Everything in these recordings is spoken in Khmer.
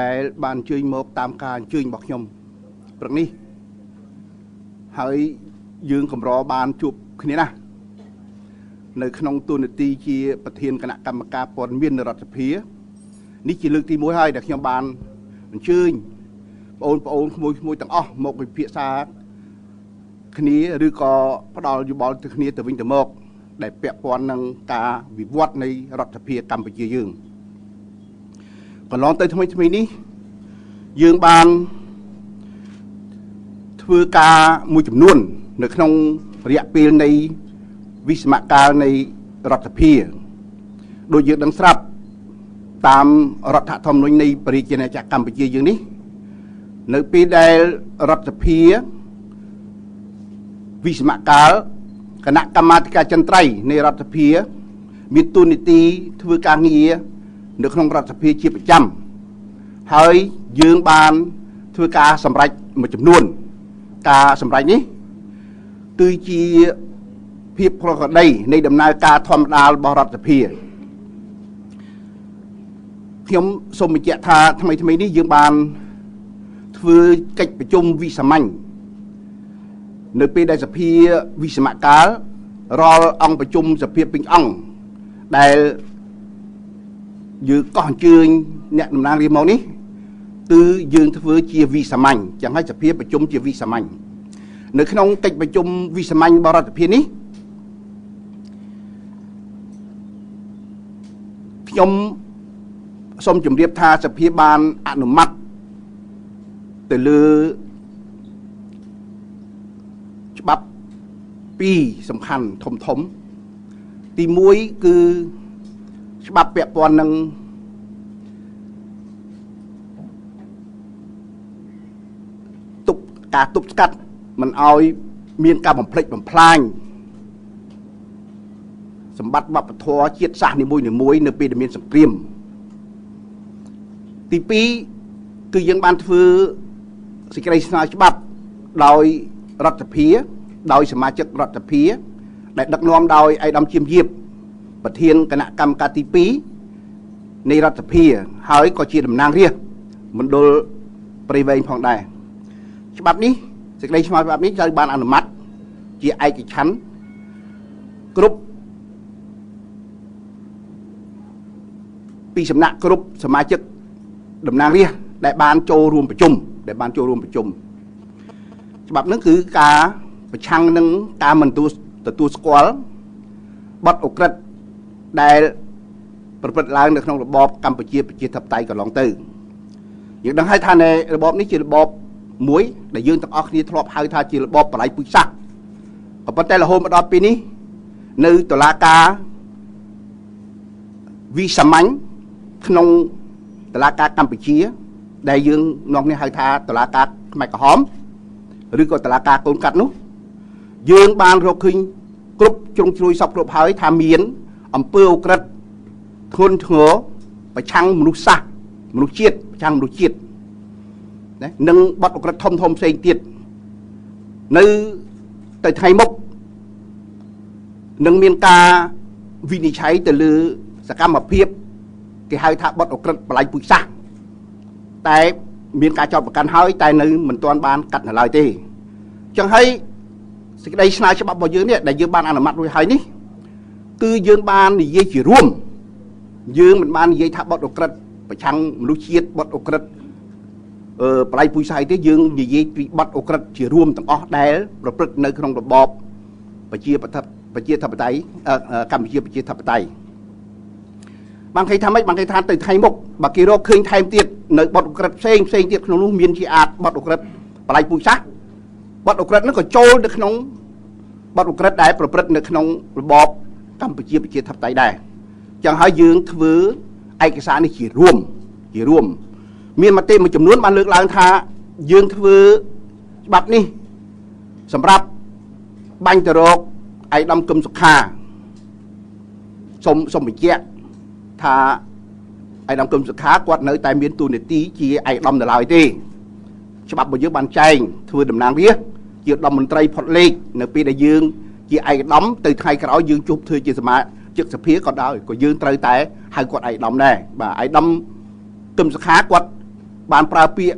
ដែលបានជួយមកតាមការអញ្ជើញរបស់ខ្ញុំព្រឹកនេះហើយយើងកម្របានជួបគ្នាណានៅក្នុងទូនាទីជាប្រធានគណៈកម្មការព័ត៌មានរដ្ឋសភានេះជាលើកទី1ហើយដែលខ្ញុំបានអញ្ជើញបងប្អូនក្មួយទាំងអស់មកពិភាក្សាគ្នាឬក៏ផ្ដល់យោបល់ទៅគ្នាទៅវិញទៅមកដែលពាក់ព័ន្ធនឹងការវិវត្តនៃរដ្ឋសភាកម្ពុជាយើងកន្លងទៅថ្មីនេះយើងបានធ្វើការមួយចំនួននៅក្នុងរយៈពេលនៃវិស្សមកាលនៃរដ្ឋសភាដូចយើងដឹងស្រាប់តាមរដ្ឋធម្មនុញ្ញនៃប្រជាណាចក្រកម្ពុជាយើងនេះនៅពេលដែលរដ្ឋសភាវិស្សមកាលគណៈកម្មាធិការចិន្ត្រៃយ៍នៃរដ្ឋសភាមានតួនាទីធ្វើការងារនៅក្នុងរដ្ឋសភាជាប្រចាំហើយយើងបានធ្វើការសម្រេចមួយចំនួនការសម្រេចនេះគឺជាភាពប្រក្រតីនៃដំណើរការធម្មតារបស់រដ្ឋសភាខ្ញុំសូមបញ្ជាក់ថាថ្មីនេះយើងបានធ្វើកិច្ចប្រជុំវិសាមញ្ញនៅពេលដែលសភាវិស្សមកាលរាល់អង្គប្រជុំសភាពេញអង្គដែលយើងកោះអញ្ជើញអ្នកតំណាងរាស្ត្រមកនេះគឺយើងធ្វើជាវិសាមញ្ញចឹងហើយសភាប្រជុំជាវិសាមញ្ញនៅក្នុងកិច្ចប្រជុំវិសាមញ្ញរបស់រដ្ឋសភានេះខ្ញុំសូមជម្រាបថាសភាបានអនុម័តទៅលើច្បាប់2សំខាន់ធំទី1គឺច្បាប់ពាក់ព័ន្ធនឹងការទប់ស្កាត់មិនឲ្យមានការបំផ្លិចបំផ្លាញសម្បត្តិវប្បធម៌ជាតិសាសន៍នីមួយនៅពេលដែលមានសង្គ្រាមទី2គឺយើងបានធ្វើសេចក្តីស្នើច្បាប់ដោយរដ្ឋសភាដោយសមាជិករដ្ឋសភាដែលដឹកនាំដោយឯកឧត្តមជាមយាបប្រធានគណៈកម្មការទី2នៃរដ្ឋសភាហើយក៏ជាតំណាងរាស្ត្រមណ្ឌលព្រៃវែងផងដែរច្បាប់នេះសេចក្តីស្នើច្បាប់នេះត្រូវបានអនុម័តជាឯកច្ឆន្ទគ្រប់ពីសំណាក់គ្រប់សមាជិកតំណាងរាស្ត្រដែលបានចូលរួមប្រជុំច្បាប់នេះគឺការប្រឆាំងនឹងការមិនទទួលស្គាល់បទឧក្រិដ្ឋដែលប្រព្រឹត្តឡើងនៅក្នុងរបបកម្ពុជាប្រជាធិបតេយ្យកន្លងទៅយើងដឹងហើយថានៅរបបនេះជារបបមួយដែលយើងទាំងអស់គ្នាធ្លាប់ហៅថាជារបបបល័យពូជសាសន៍ក៏ប៉ុន្តែរហូតមកដល់ពេលនេះនៅតុលាការវិសាមញ្ញក្នុងតុលាការកម្ពុជាដែលយើងនាំគ្នាហៅថាតុលាការខ្មែរក្រហមឬក៏តុលាការកូនកាត់នោះយើងបានរកឃើញគ្រប់ជ្រុងជ្រោយសពគ្រប់ហើយថាមានអំពើឧក្រិដ្ឋធ្ងន់ធ្ងរប្រឆាំងមនុស្សសាសន៍មនុស្សជាតិប្រឆាំងមនុស្សជាតិណានិងបទឧក្រិដ្ឋធំផ្សេងទៀតនៅទៅថ្ងៃមុខនឹងមានការវិនិច្ឆ័យទៅលើសកម្មភាពគេហៅថាបទឧក្រិដ្ឋបល័យពូជសាសន៍តែមានការចោទប្រកាន់ហើយតែនៅមិនទាន់បានកាត់នៅឡើយទេអញ្ចឹងហើយសេចក្តីស្នើច្បាប់របស់យើងនេះដែលយើងបានអនុម័តរួចហើយនេះគឺយើងបាននិយាយជារួមយើងមិនបាននិយាយថាបទឧក្រិដ្ឋប្រឆាំងមនុស្សជាតិបទឧក្រិដ្ឋបល័យពូជសាសន៍ទេយើងនិយាយពីបទឧក្រិដ្ឋជារួមទាំងអស់ដែលប្រព្រឹត្តនៅក្នុងរបបប្រជាធិបតេយ្យកម្ពុជាប្រជាធិបតេយ្យបានគេថាម៉េចបានគេថាទៅថ្ងៃមុខបើគេរកឃើញថែមទៀតនៅបទឧក្រិដ្ឋផ្សេងទៀតក្នុងនោះមានជាអាចបទឧក្រិដ្ឋបល័យពូជសាសន៍បទឧក្រិដ្ឋនោះក៏ចូលនៅក្នុងបទឧក្រិដ្ឋដែលប្រព្រឹត្តនៅក្នុងរបបកម្ពុជាប្រជាធិបតេយ្យដែរអញ្ចឹងហើយយើងធ្វើឯកសារនេះជារួមមានមតិមួយចំនួនបានលើកឡើងថាយើងធ្វើច្បាប់នេះសម្រាប់បាញ់ទៅរកឯកឧត្តមគឹមសុខាសូមបញ្ជាក់ថាឯកឧត្តមគឹមសុខាគាត់នៅតែមានតួនាទីជាឯកឧត្តមនៅឡើយទេច្បាប់របស់យើងបានចែងធ្វើតំណាងរាស្ត្រជាឧត្តមមន្ត្រីផុតលេខនៅពេលដែលយើងជាឯកឧត្តមទៅថ្ងៃក្រោយយើងជួបធ្វើជាសមាជិកសភាក៏ដោយក៏យើងត្រូវតែហៅគាត់ឯកឧត្តមដែរបាទឯកឧត្តមគឹមសុខាគាត់ បានប្រើពាក្យ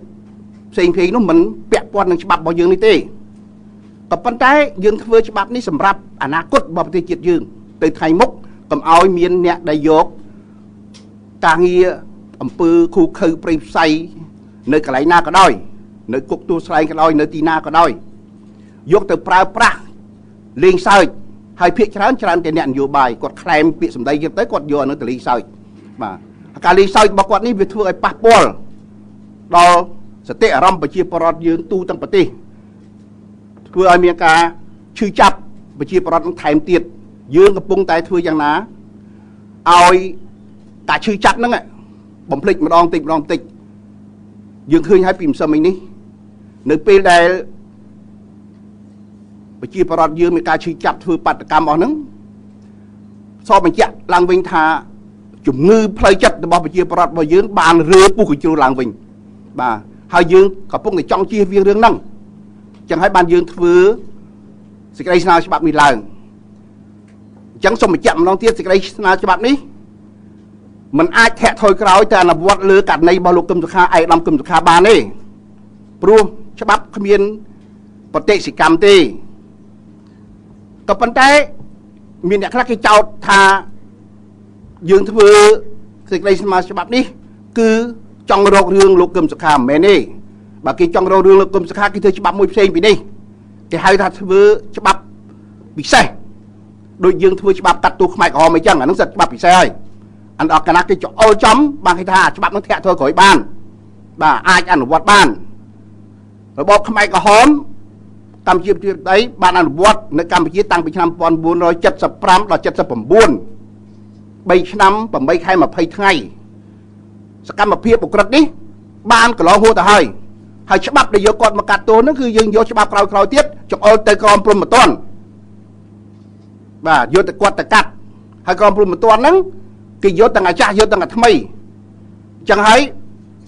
ផ្សេងៗនោះមិនពាក់ព័ន្ធនឹងច្បាប់របស់យើងនេះទេក៏ប៉ុន្តែយើងធ្វើច្បាប់នេះសម្រាប់អនាគតរបស់ប្រទេសជាតិយើងទៅថ្ងៃមុខកុំឲ្យមានអ្នកដែលយកការងារអំពើឃូខើព្រៃផ្សៃនៅកន្លែងណាក៏ដោយនៅគុកទួលស្លែងក៏ដោយនៅទីណាក៏ដោយយកទៅប្រើប្រាស់លេងសើចហើយភាគច្រើនតែអ្នកនយោបាយគាត់ខ្លែមពាក្យសម្ដីទៀតទៅគាត់យកអានោះទៅលេងសើចបាទការលេងសើចរបស់គាត់នេះវាធ្វើឲ្យប៉ះពាល់ដល់សតិអារម្មណ៍ប្រជាពលរដ្ឋយើងទូទាំងប្រទេសធ្វើឲ្យមានការឈឺចាប់ប្រជាពលរដ្ឋនឹងថែមទៀតយើងកំពុងតែធ្វើយ៉ាងណាឲ្យការឈឺចាប់ហ្នឹងបំភ្លេចម្ដងតិចយើងឃើញហើយពីម្សិលមិញនេះនៅពេលដែលប្រជាពលរដ្ឋយើងមានការឈឺចាប់ធ្វើបាតកម្មអស់ហ្នឹងសបញ្ជាក់ឡើងវិញថាជំងឺផ្លូវចិត្តរបស់ប្រជាពលរដ្ឋរបស់យើងបានរើពុះកញ្ជ្រោលឡើងវិញបាទហើយយើងកំពុងតែចង់ជៀសវាងរឿងហ្នឹងចឹងហើយបានយើងធ្វើសេចក្តីស្នើច្បាប់នេះឡើងអញ្ចឹងសូមបញ្ជាក់ម្ដងទៀតសេចក្តីស្នើច្បាប់នេះมันអាចធាក់ថយក្រោយទៅអនុវត្តលើករណីរបស់លោកកឹមសុខាឯកឧត្តមកឹមសុខាបានទេព្រោះច្បាប់គ្មានប្រតិសិកម្មទេក៏ប៉ុន្តែមានអ្នកខ្លះគេចោទថាយើងធ្វើសេចក្តីស្នើច្បាប់នេះគឺចង់រករឿងលោកកឹមសុខាមិនមែនទេបើគេចង់រករឿងលោកកឹមសុខាគេធ្វើច្បាប់មួយផ្សេងពីនេះគេហៅថាធ្វើច្បាប់ពិសេសដូចយើងធ្វើច្បាប់កាត់ទោសខ្មែរក្រហមអីចឹងអានោះសិតច្បាប់ពិសេសហើយអន្តរគណៈគេចូលចំបានគេថាច្បាប់នោះធាក់ធ្វើក្រោយបានបាទអាចអនុវត្តបានរបបខ្មែរក្រហមកម្ពុជាប្រជាធិបតេយ្យបានអនុវត្តនៅកម្ពុជាតាំងពីឆ្នាំ1975ដល់79 3ឆ្នាំ8ខែ20ថ្ងៃសកម្មភាពអក្រិតនេះបានកន្លងហួសទៅហើយច្បាប់ដែលយកគាត់មកកាត់ទោសនោះគឺយើងយកច្បាប់ក្រោយទៀតចង្អុលទៅក្រមព្រហ្មទណ្ឌបាទយកទៅគាត់ទៅកាត់ហើយក្រមព្រហ្មទណ្ឌហ្នឹងគេយកទាំងអាចារ្យយកទាំងអាថ្មីអញ្ចឹងហើយ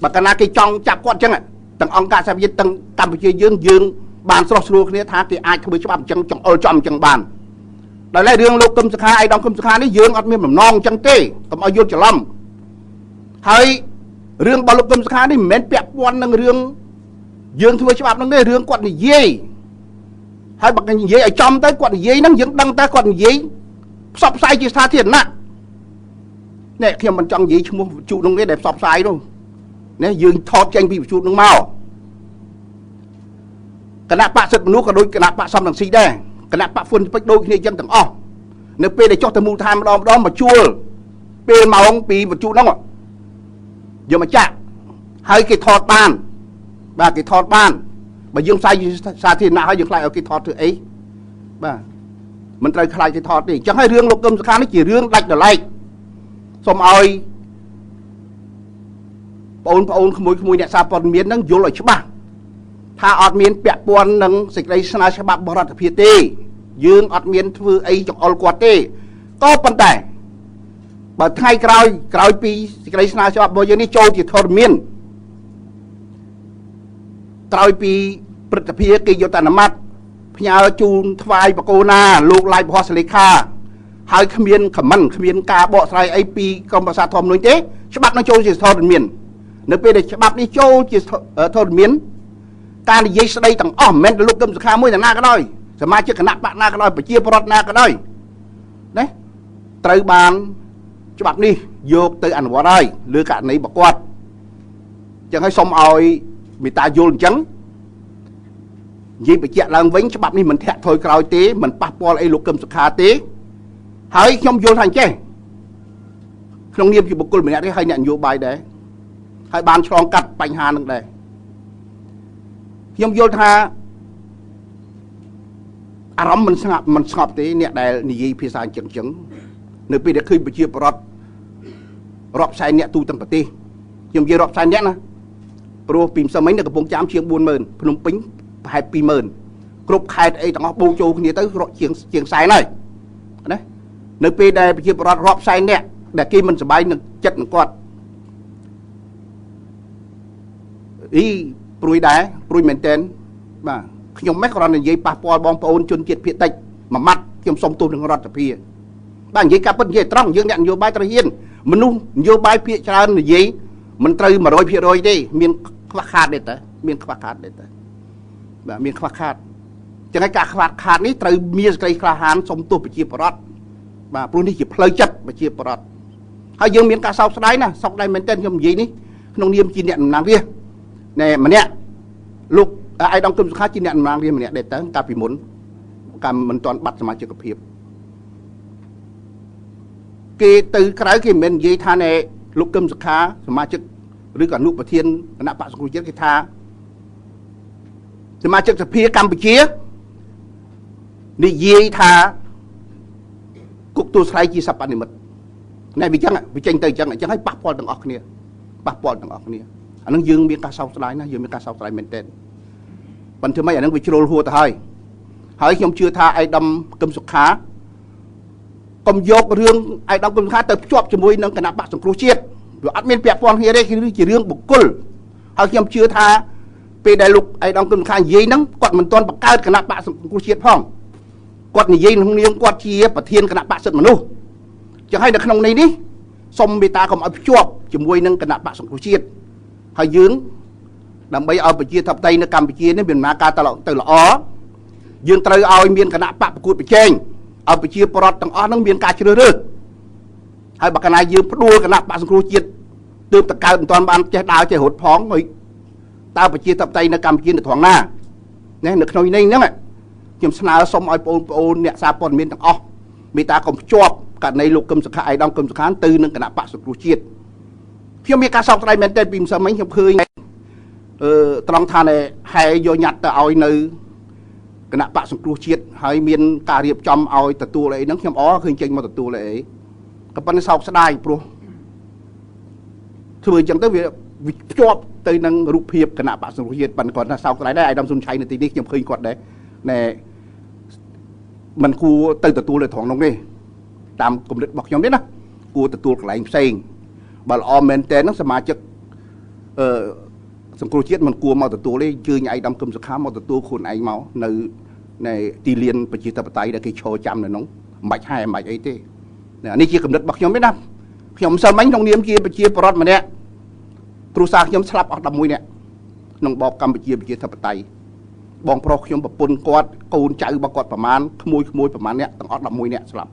បើកាលណាគេចង់ចាប់គាត់អញ្ចឹងទាំងអង្គការសហប្រជាជាតិទាំងកម្ពុជាយើងបានស្រោះស្រួលគ្នាថាគេអាចធ្វើច្បាប់អញ្ចឹងចង្អុលចំអញ្ចឹងបានដោយឡែករឿងលោកកឹមសុខាឯកឧត្តមកឹមសុខានេះយើងអត់មានបំណងអញ្ចឹងទេកុំឲ្យយល់ច្រឡំហើយរឿងរបស់លោកកឹមសុខានេះមិនមែនពាក់ព័ន្ធនឹងរឿងយើងធ្វើច្បាប់ហ្នឹងទេរឿងគាត់និយាយហើយបើនិយាយឲ្យចំទៅគាត់និយាយហ្នឹងយើងដឹងតែគាត់និយាយផ្សព្វផ្សាយជាសាធារណៈនេះខ្ញុំមិនចង់និយាយឈ្មោះវិទ្យុហ្នឹងទេដែលផ្សព្វផ្សាយនោះនេះយើងថតចេញពីវិទ្យុហ្នឹងមកគណៈបកសិទ្ធិមនុស្សក៏ដូចគណៈបកសំរងស៊ីដែរគណៈបកហ្វុនពេជ្រដូចគ្នាអញ្ចឹងទាំងអស់នៅពេលដែលចុះទៅមូលដ្ឋានម្ដងមកជួលពេលម៉ោងពីវិទ្យុហ្នឹងយកមកចាក់ហើយគេថតបានបាទគេថតបានបើយើងផ្សាយសាធារណៈហើយយើងខ្លាចឲ្យគេថតធ្វើអីបាទមិនត្រូវខ្លាចគេថតទេអញ្ចឹងហើយរឿងលោកកឹមសុខានេះជារឿងដាច់ដライសូមឲ្យបងប្អូនក្មួយអ្នកសារព័ត៌មានហ្នឹងយល់ឲ្យច្បាស់ថាអត់មានពាក់ព័ន្ធនឹងសេចក្តីស្នើច្បាប់បរដ្ឋភាពទេយើងអត់មានធ្វើអីចង្អុលគាត់ទេក៏ប៉ុន្តែបើថ្ងៃក្រោយពីសេចក្តីស្នើច្បាប់របស់យើងនេះចូលជាធរមានក្រោយពីព្រឹទ្ធសភាគេយកទៅអនុម័តផ្ញើជូនថ្វាយបកូណាលោកឡាយបហសលេខាហើយគ្មានខមមិនគ្មានការបកស្រាយអីពីក្រមប្រសាធម្មនុញ្ញទេច្បាប់នឹងចូលជាធរមាននៅពេលដែលច្បាប់នេះចូលជាធរមានការនិយាយស្ដីទាំងអស់មិនមែនលោកកឹមសុខាមួយណាក៏ដោយសមាជិកគណៈបកណាក៏ដោយប្រជាពលរដ្ឋណាក៏ដោយណាត្រូវបានច្បាប់នេះយកទៅអនុវត្តហើយលើករណីរបស់គាត់អញ្ចឹងហើយសូមឲ្យមេត្តាយល់អញ្ចឹងនិយាយបញ្ជាក់ឡើងវិញច្បាប់នេះមិនធាក់ថយក្រោយទេមិនប៉ះពាល់អីលោកកឹមសុខាទេហើយខ្ញុំយល់ថាអញ្ចេះក្នុងនាមជាបុគ្គលម្នាក់ទេហើយអ្នកនយោបាយដែរហើយបានឆ្លងកាត់បញ្ហានឹងដែរខ្ញុំយល់ថាអារម្មណ៍មិនស្ងប់ទេអ្នកដែលនិយាយភាសាអញ្ចឹងនៅពេលដែលឃើញប្រជាពលរដ្ឋរាប់សែនអ្នកទូទាំងប្រទេសខ្ញុំនិយាយរាប់សែនអ្នកណាព្រោះពីម្សិលមិញនៅកំពង់ចាមជាង 40,000 ភ្នំពេញប្រហែល 20,000 គ្រប់ខេត្តអីទាំងអស់បូកចូលគ្នាទៅរកជាងសែនហើយណានៅពេលដែលប្រជាពលរដ្ឋរាប់សែនអ្នកដែលគេមិនសប្បាយនឹងចិត្តនឹងគាត់ព្រួយដែរព្រួយមែនតើបាទខ្ញុំមិនគ្រាន់តែនិយាយប៉ះពាល់បងប្អូនជនជាតិភាគតិចមួយម៉ាត់ខ្ញុំសុំទោសនឹងរដ្ឋសភាបាទនិយាយការពិតនិយាយត្រង់យើងអ្នកនយោបាយត្រូវហ៊ានមនុស្សនយោបាយភាគច្រើននិយាយ mình trừ mà rồi phía rồi đi miền khoác khát đấy tới miền khoác khát đấy tới và miền khoác khát chẳng hay cả khoác khát ní trừ miền cây khoác hàn xong tôi phải chia bọt và luôn đi chỉ phơi chất và chia bọt hay dương miền cả sau đấy nè sau đây mình tên nhầm gì ní nông niêm chi nhận nàng kia nè mà nè lúc ai đóng cơm khác chi nhận nàng kia mà nè để tới ta phải muốn cầm mình toàn bắt mà chưa gặp hiệp cái từ cái cái mình gì tha này lúc cơm khá mà chứcหรือก่อนลูกประเทศคณะปะสกุลเจ็ดกิธาสมาชิกสภากัมพูชีนี่ยีธากุกตัวไทยจีสับปันนิมิตในวิจังวิจังเตยจังจังให้ปักปอลต่างออกเนี่ยปักปอลต่างออกเนี่ยอันนั้นยืงมีการเศร้าสลายนะยืงมีการเศร้าสลายเมนเทนปัจจุบันอันนั้นวิจโรหัวไทยหายยมเชื่อท่าไอ้ดำกึมสุขากรมยกเรื่องไอ้ดำกึมสุขาเติบจบจมูกนั่งคณะปะสกุลเจ็ดอัดเมนเปียปอนเฮียได้คือจีเรื่องบุกกุลเขาเชื่อเชื่อท่าไปได้ลูกไอ้ดองกึมข้างยีนั่งกอดมันตอนประกาศคณะปะสกุลเชียดพ่องกอดนี่ยีนั่งเลี้ยงกอดเชียประเทียนคณะปะสุดมนุษย์จะให้ในขนมในนี้สมบิตาของอับจวบจมวยนั่งคณะปะสกุลเชียดเขายืงดำไปเอาไปเชียทับไตในกรรมไปเชียนี่เป็นมาการตลอดตลอดยืงเตยเอาเมียนคณะปะประกุลไปเชงเอาไปเชียปลอดต่างอ้อนั่งเมียนการเชื่อเรื่องให้บักนายยืมพดูคณะปะสกุลเชียดตื่นตะการตอนบ้านเจ้าดาวเจ้าหดพ้องไอ้ตาไปเชียทับไตในกรรมเชียในถ่วงหน้าเนี่ยนึกหน่อยนี่นั่งยมสนาสมไอโอนเนี่ยซาปอนเมียนต่างอ้อมีตาของจวบกับในลูกกึมสกัดไอ้ดองกึมสกัดตื่นนึงคณะปะสกุลเชียดเพี่อมีการสอบไตรเมนเตนปีมสมัยยังเคยตรองทานในให้โยญัดแต่เอาในคณะปะสกุลเชียดให้เมียนการเรียบจำเอาแต่ตัวเลยนั่งยมอ้อเคยเจงมาแต่ตัวเลยกับปันสอบสดายปลุถือจังตั้งวิจอบเตยนังรูปเพียบขณะปะสกุลเชียดปันก่อนถ้าสาวไรได้ไอ้ดำสุนชัยในตีนี้ยังเคยกดได้ในมันกูเตยแต่ตัวเลยถ่องน้องนี่ตามกลุ่มเด็กบอกยอมได้นะกูแต่ตัวไหลเซ็งบาลออมเมนเตนนักสมาชิกสกุลเชียดมันกลัวมาแต่ตัวเลยยืนไอ้ดำกลุ่มสกัดมาแต่ตัวคนไอ้เมาในตีเลียนประจิตปไตยได้กี่โชว์จำเลยน้องไม่ใช่ไม่ไอ้เต้เนี่ยนี่เกี่ยวกับเด็กบอกยอมได้นะยอมสมัยน้องเนียมเกี่ยวกับเกี่ยวกับรถมาเนี่ยครูสาวขยมสลับออกดำมวยเนี่ยน้องบอกกำไปเกี่ยวกับทัพไตบองพรขยมแบบปนกอดกูนใจบกอดประมาณขโมยประมาณเนี่ยต้องออกดำมวยเนี่ยสลับ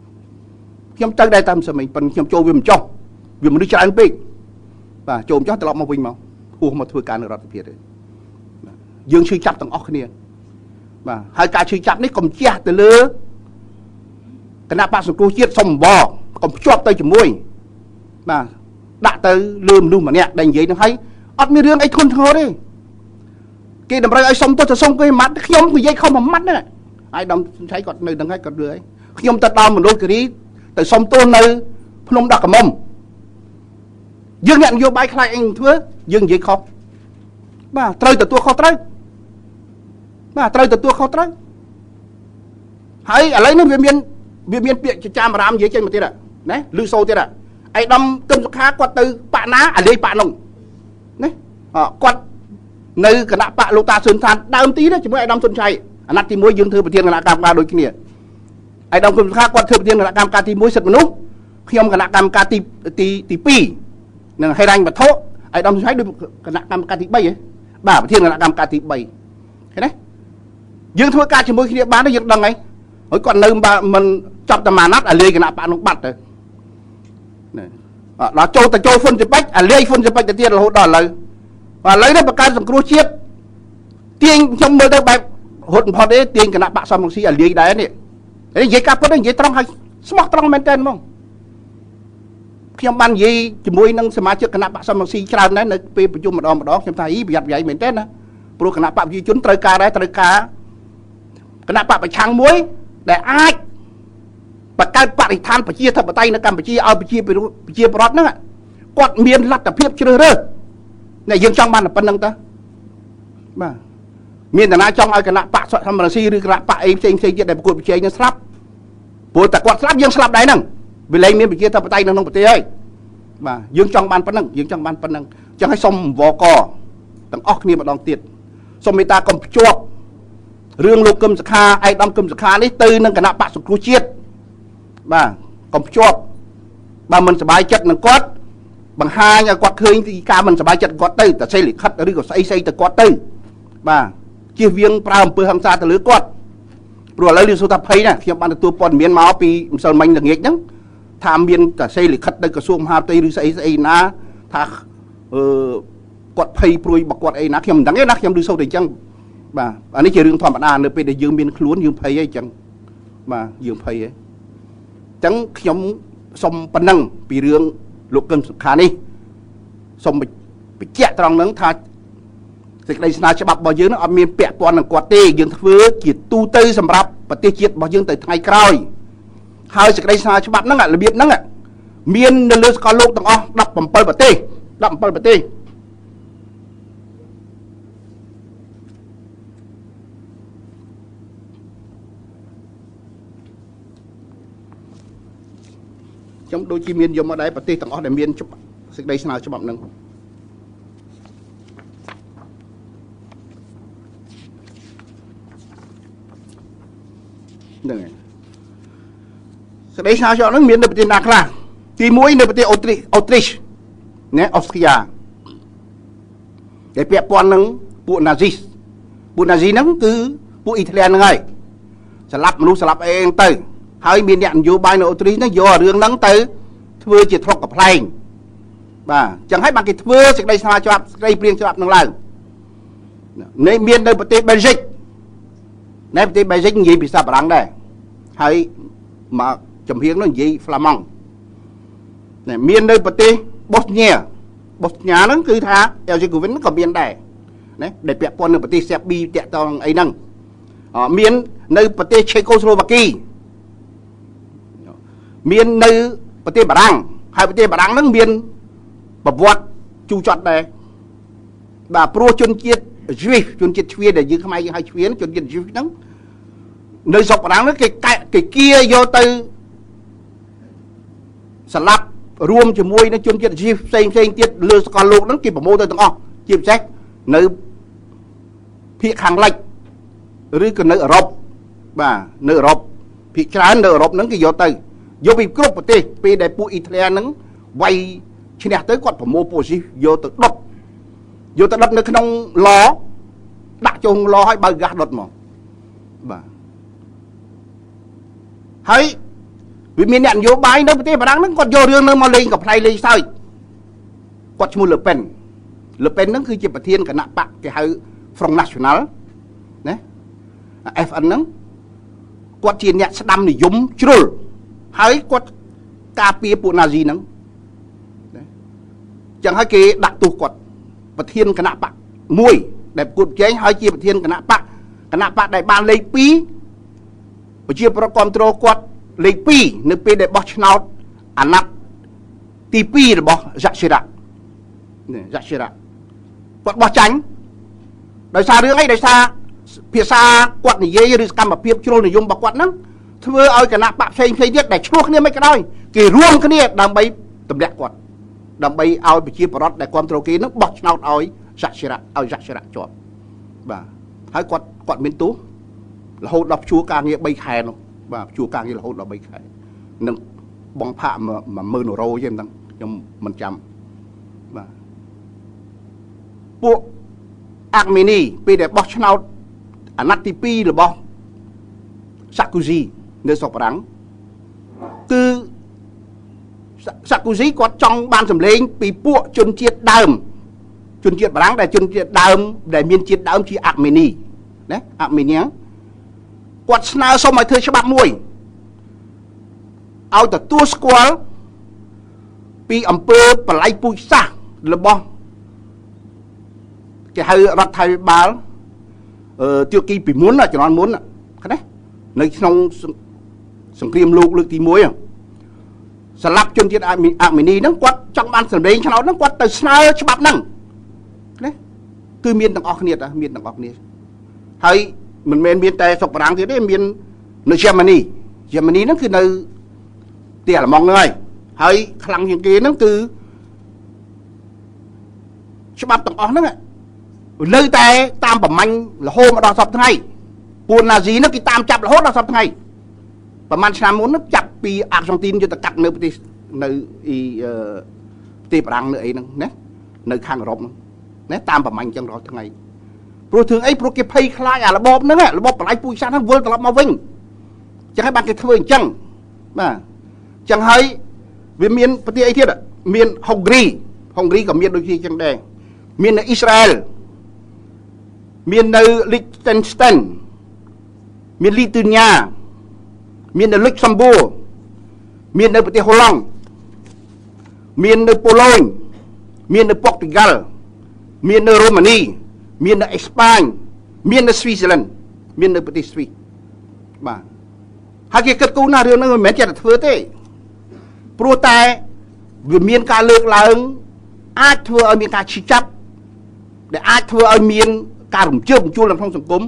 ขยมใจได้ตามสมัยเป็นขยมโจวิมจ้องวิมมันดูใจอันปีกป่ะโจมจ้องตลอดมาวิ่งมาหัวมาถือการรัฐเพียรเลยยืงชื่อจับต้องออกเนี่ยป่ะให้การชื่อจับนี่กลมเจี๊ยแต่เลือคณะปะสกุลเชียดสมบอกกลมชอบเตยจมวยป่ะđã tới lườm luôn mà nè đành vậy nó thấy ọt mi riêng ai thôn thơ đi cái đầm ra ai xong tôiจะxong cái mắt khi ông cái dây không mà mắt nữa ai đâm thấy còn nơi đằng hay còn lưới khi ông ta đau một đôi cái đi từ xong tôi nơi không đặt cầm mông dương nhận vô bay khai anh thưa dương vậy không bà trời từ tôi không trời bà trời từ tôi không trời hãy lấy nó viên biện cho cha mà làm gì trên một tí ạ đấy lưu sâu tí ạไอ้ดำกึมสุขากวาดตือปะน้าอะไรปะนงนี่กวาดในคณะปะโลตาสุนทานดาวตีนะจะไม่ไอ้ดำสนชัยอันนั้นที่มวยยืนเธอประเทศคณะกรรมการโดยขี้เนี่ยไอ้ดำกึมสุขากวาดเธอประเทศคณะกรรมการที่มวยสัตว์มนุษย์ขยมคณะกรรมการตีปีหนึ่งให้แรงบัดโทไอ้ดำใช้ด้วยคณะกรรมการที่ใบบ้าประเทศคณะกรรมการที่ใบเห็นไหมยืนทั่วการจะมวยขี้เนี่ยบ้านได้ยังดังไงเฮ้ยก่อนเริ่มมันจับตะมานัดอะไรคณะปะนงบัดเลยđó châu ta châu phun chụp bách lấy phun chụp bách từ tiền là hốt đỏ lời và lấy nó bạc can sòng cua chiết tiền trong mưa đây bạc hốt phật đấy tiền cái nạp bạc xong xí lấy đấy này đấy giấy cáp đấy giấy trong hay smart trong maintain không khi ông ban giấy chỉ môi năng xem trước cái nạp bạc xong xí tràn đấy nơi peประชุมมาđó xem thấy bây giờ vậy maintainนะโปรcái nạp bạc gì chúng trời ca đấy trời ca cái nạp bạc phải trang muối để aiประกาศปฏิทานปฏิเสธทัพไตในการปฏิเอาปฏิไปเชียร์ปลอดนั่นกอดเมียนรัฐแต่เพียบเชื่อเรื่องในยังจังบ้านเป็นนั่งตาบ้าเมียนแต่น่าจังเอาคณะปะทำอะไรซีหรือคณะปะเองเซ็งจะได้ประกวดปฏิเสธยังสลับปวดแต่กอดสลับยังสลับได้นั่งเวลาเมียนปฏิเสธทัพไตนั่งน้องปฏิเสธบ้ายังจังบ้านเป็นนั่งยังจังบ้านเป็นนั่งจะให้สมวกตั้งออกนี่มาลองติดสมมิตากรมจวบเรื่องลูกกึมสคาไอ้ดำกึมสคานี่ตื่นนั่งคณะปะสุขุเชียดบ้ากบจวบบ้ามันสบายจัดนังกอด bằng hai nhà quạt khơi thì ca mình sẽ bài chặt quạt tư ta xây lịch khất rồi có xây từ quạt tư và chia viên pra bơ hàng xa từ lưới quạt rồi lấy lưu số tập thấy nè khi bạn được tua pon miền máu pi sơn mình được nghịch nhá tham miền ta xây lịch khất đây có xuông hai tây rồi xây na thà quạt pay pruy bọc quạt ấy na khi mình đắng ấy na khi mình đưa sâu thì chăng và anh ấy chỉ riêng thỏa bản nữa để dương miền luốn dương pay ấy chăng mà dương pay ấy chẳng khi mình xong phần năng bị riêng lục cân khá đi xong bị chẹt trong nắng tha dịch đây là cho bạc bao nhiêu nó ở miền bẹt toàn là quạt tê dương thưa chỉ tu tây sầm rạp và tê chiết bao nhiêu tới ngày cày hai dịch đây là cho bạc nó là biết nó ạ miền nơi lưới có lục tầng o đập bầm bơi bờ tê trong đôi chi miền dùng ở đây bờ tê tầng o để miền chụp dịch đây là cho bạc nâng đấy sao cho nó miền được tiền nạc là thì mũi được tiền Autriche nè Austria cái bẹp quan nắng bộ Nazi nắng cứ bộ Italia ngay sẽ lắp em tới hai miền nhận vô bài nó Autriche nó vô đường nắng tới thưa chỉ thuộcกับ plane và chẳng hay bằng cái thưa sẽ đây sao cho đây riêng cho bạn lần nơi miền đây bề Belgique nè bề Belgique gì bị sao bằng đây hay mà chấm hiến nó gì Flamand này miền đây bờ tây Bosnia nó cứ thá Herzegovina nó có miền đây đấy để bẹp pon ở bờ tây Serbia tẹt tòng ấy năng miền nơi bờ tây Czechoslovakia miền nơi bờ tây Ba Lan hai bờ tây Ba Lan nó miền bờ vọt chu chọt đây và pro chôn chiết Jew để giữ không ai hai chuyến chôn chiết Jew nó nơi dọc Ba Lan nó cái kia vô từ sả lạp rùm cho môi nó chôn chiết Jew xây tiết lừa còn lục nó kịp mô tới từng o chìm sách nơi phía hàng lệch rồi còn nơi ở Rộp và nơi ở Rộp phía trái nơi ở Rộp nó cái vô từ vô bị cướp một tí vì để phụ Italia nó quay trên này tới quạt của mô bố gì vô từ đất nó không ló đặt cho không lo hay bao gạt đột mà và hay vì miền nhận vô bài nó thế mà đang nó còn vô đường nó mà lên gặp play lên sao quạt mua Le Pen nó cứ chỉ bật thiên cả nạp bạc cái hai Front National đấy FN nó quạt tiền nhận sẽ đâm để giống trôi hay quạt cà phê của Nazi nó chẳng hay cái đặt tù quạt bật thiên cả nạp bạc mùi để cột chế hai chia bật thiên cả nạp bạc đại ban lấy pí và chia pro control quạt lấy pi nơi pi để bóc nào anh nát ti pi để bóc giặc sira quạt bóc tránh đời xa đứa ấy đời xa phía xa quạt này dễ được cầm ở phía trôi này dùng bóc quạt nó thưa ơi cái nạp bạc xây thiết để chuộc cái này mấy cái đôi kỳ ruộng cái này đầm bay tầm đẹp quạt đầm bay ao bị chia pro để control kia nó bóc nào ơi giặc sira cho và hai quạt miền tú là hốt đọc chúa càng nghĩa bay khai nó và chùa càng như là hốt đọc bay khai nâng bóng phạm mà mơ nổ rô chứ em tăng trong mình chăm và bộ Armeni bây để bóc nào Anatipi là bóc Sarkozy nơi sọc đắng từ Sarkozy có trong ban sầm lên bị bộ chôn chiết đàm để chôn chiết đàm để miền chiết đàm chỉ Armeni đấy Armenia quạt nào xong mà thưa cho bạn mùi ao từ tua squall pi ẩm pơ và lấy bụi xa là bom cái hơi rạch thay báo tiêu kỳ bị muốn là cho nó muốn cái đấy nơi trong sừng kriêm lục lực tí muối à sờ lắp chân tiết Armenia nó quạt trong ban sầm lên cho nó quạt từ snai cho bạn nâng đấy cứ miền tầng óc nhiệt hay mình miền tây sọc ráng thế đấy miền nơi Germany nó cứ nơi tiền là mong người hay khăng những kia nó cứ cho bạn tổng óc nó nơi tây tam bẩm anh là hôm mà đo sập thay buồn là gì nó cái tam chập là hốt đo sập thay và man sam muốn nó chập vì Argentina cho ta cắt nơi ទីបារាំងនៅអីហ្នឹងណានៅខាងអឺរ៉ុបហ្នឹងណាតាមប្រមាញ់អញ្ចឹងរាល់ថ្ងៃព្រោះរឿងអីព្រោះគេភ័យខ្លាចអារបបហ្នឹងរបបបន្លាយពូជសាសន៍ហ្នឹងវិលត្រឡប់មកវិញអញ្ចឹងហើយបានគេធ្វើអញ្ចឹងបាទអញ្ចឹងហើយវាមានប្រទេសអីទៀតមានហុងគ្រីក៏មានដូចជាអញ្ចឹងដែរមាននៅអ៊ីស្រាអែលមាននៅលីចតេនស្តេនមានលីទូញ៉ាមាននៅលុចសំបូមាននៅប្រទេសហូឡង់មាននៅប៉ូឡូញមាននៅប៉ុកទីហ្គាល់មាននៅរ៉ូម៉ានីមាននៅអេស្ប៉ាញមាននៅស្វីសឡែនមាននៅប្រទេសស្វីសបាទហើយគេគិតគូរណារឿងហ្នឹងមិនមែនចេះតែធ្វើទេព្រោះតែវាមានការលើកឡើងអាចធ្វើឲ្យមានការឈឺចាប់ដែលអាចធ្វើឲ្យមានការរំជើបរំជួលនៅក្នុងសង្គម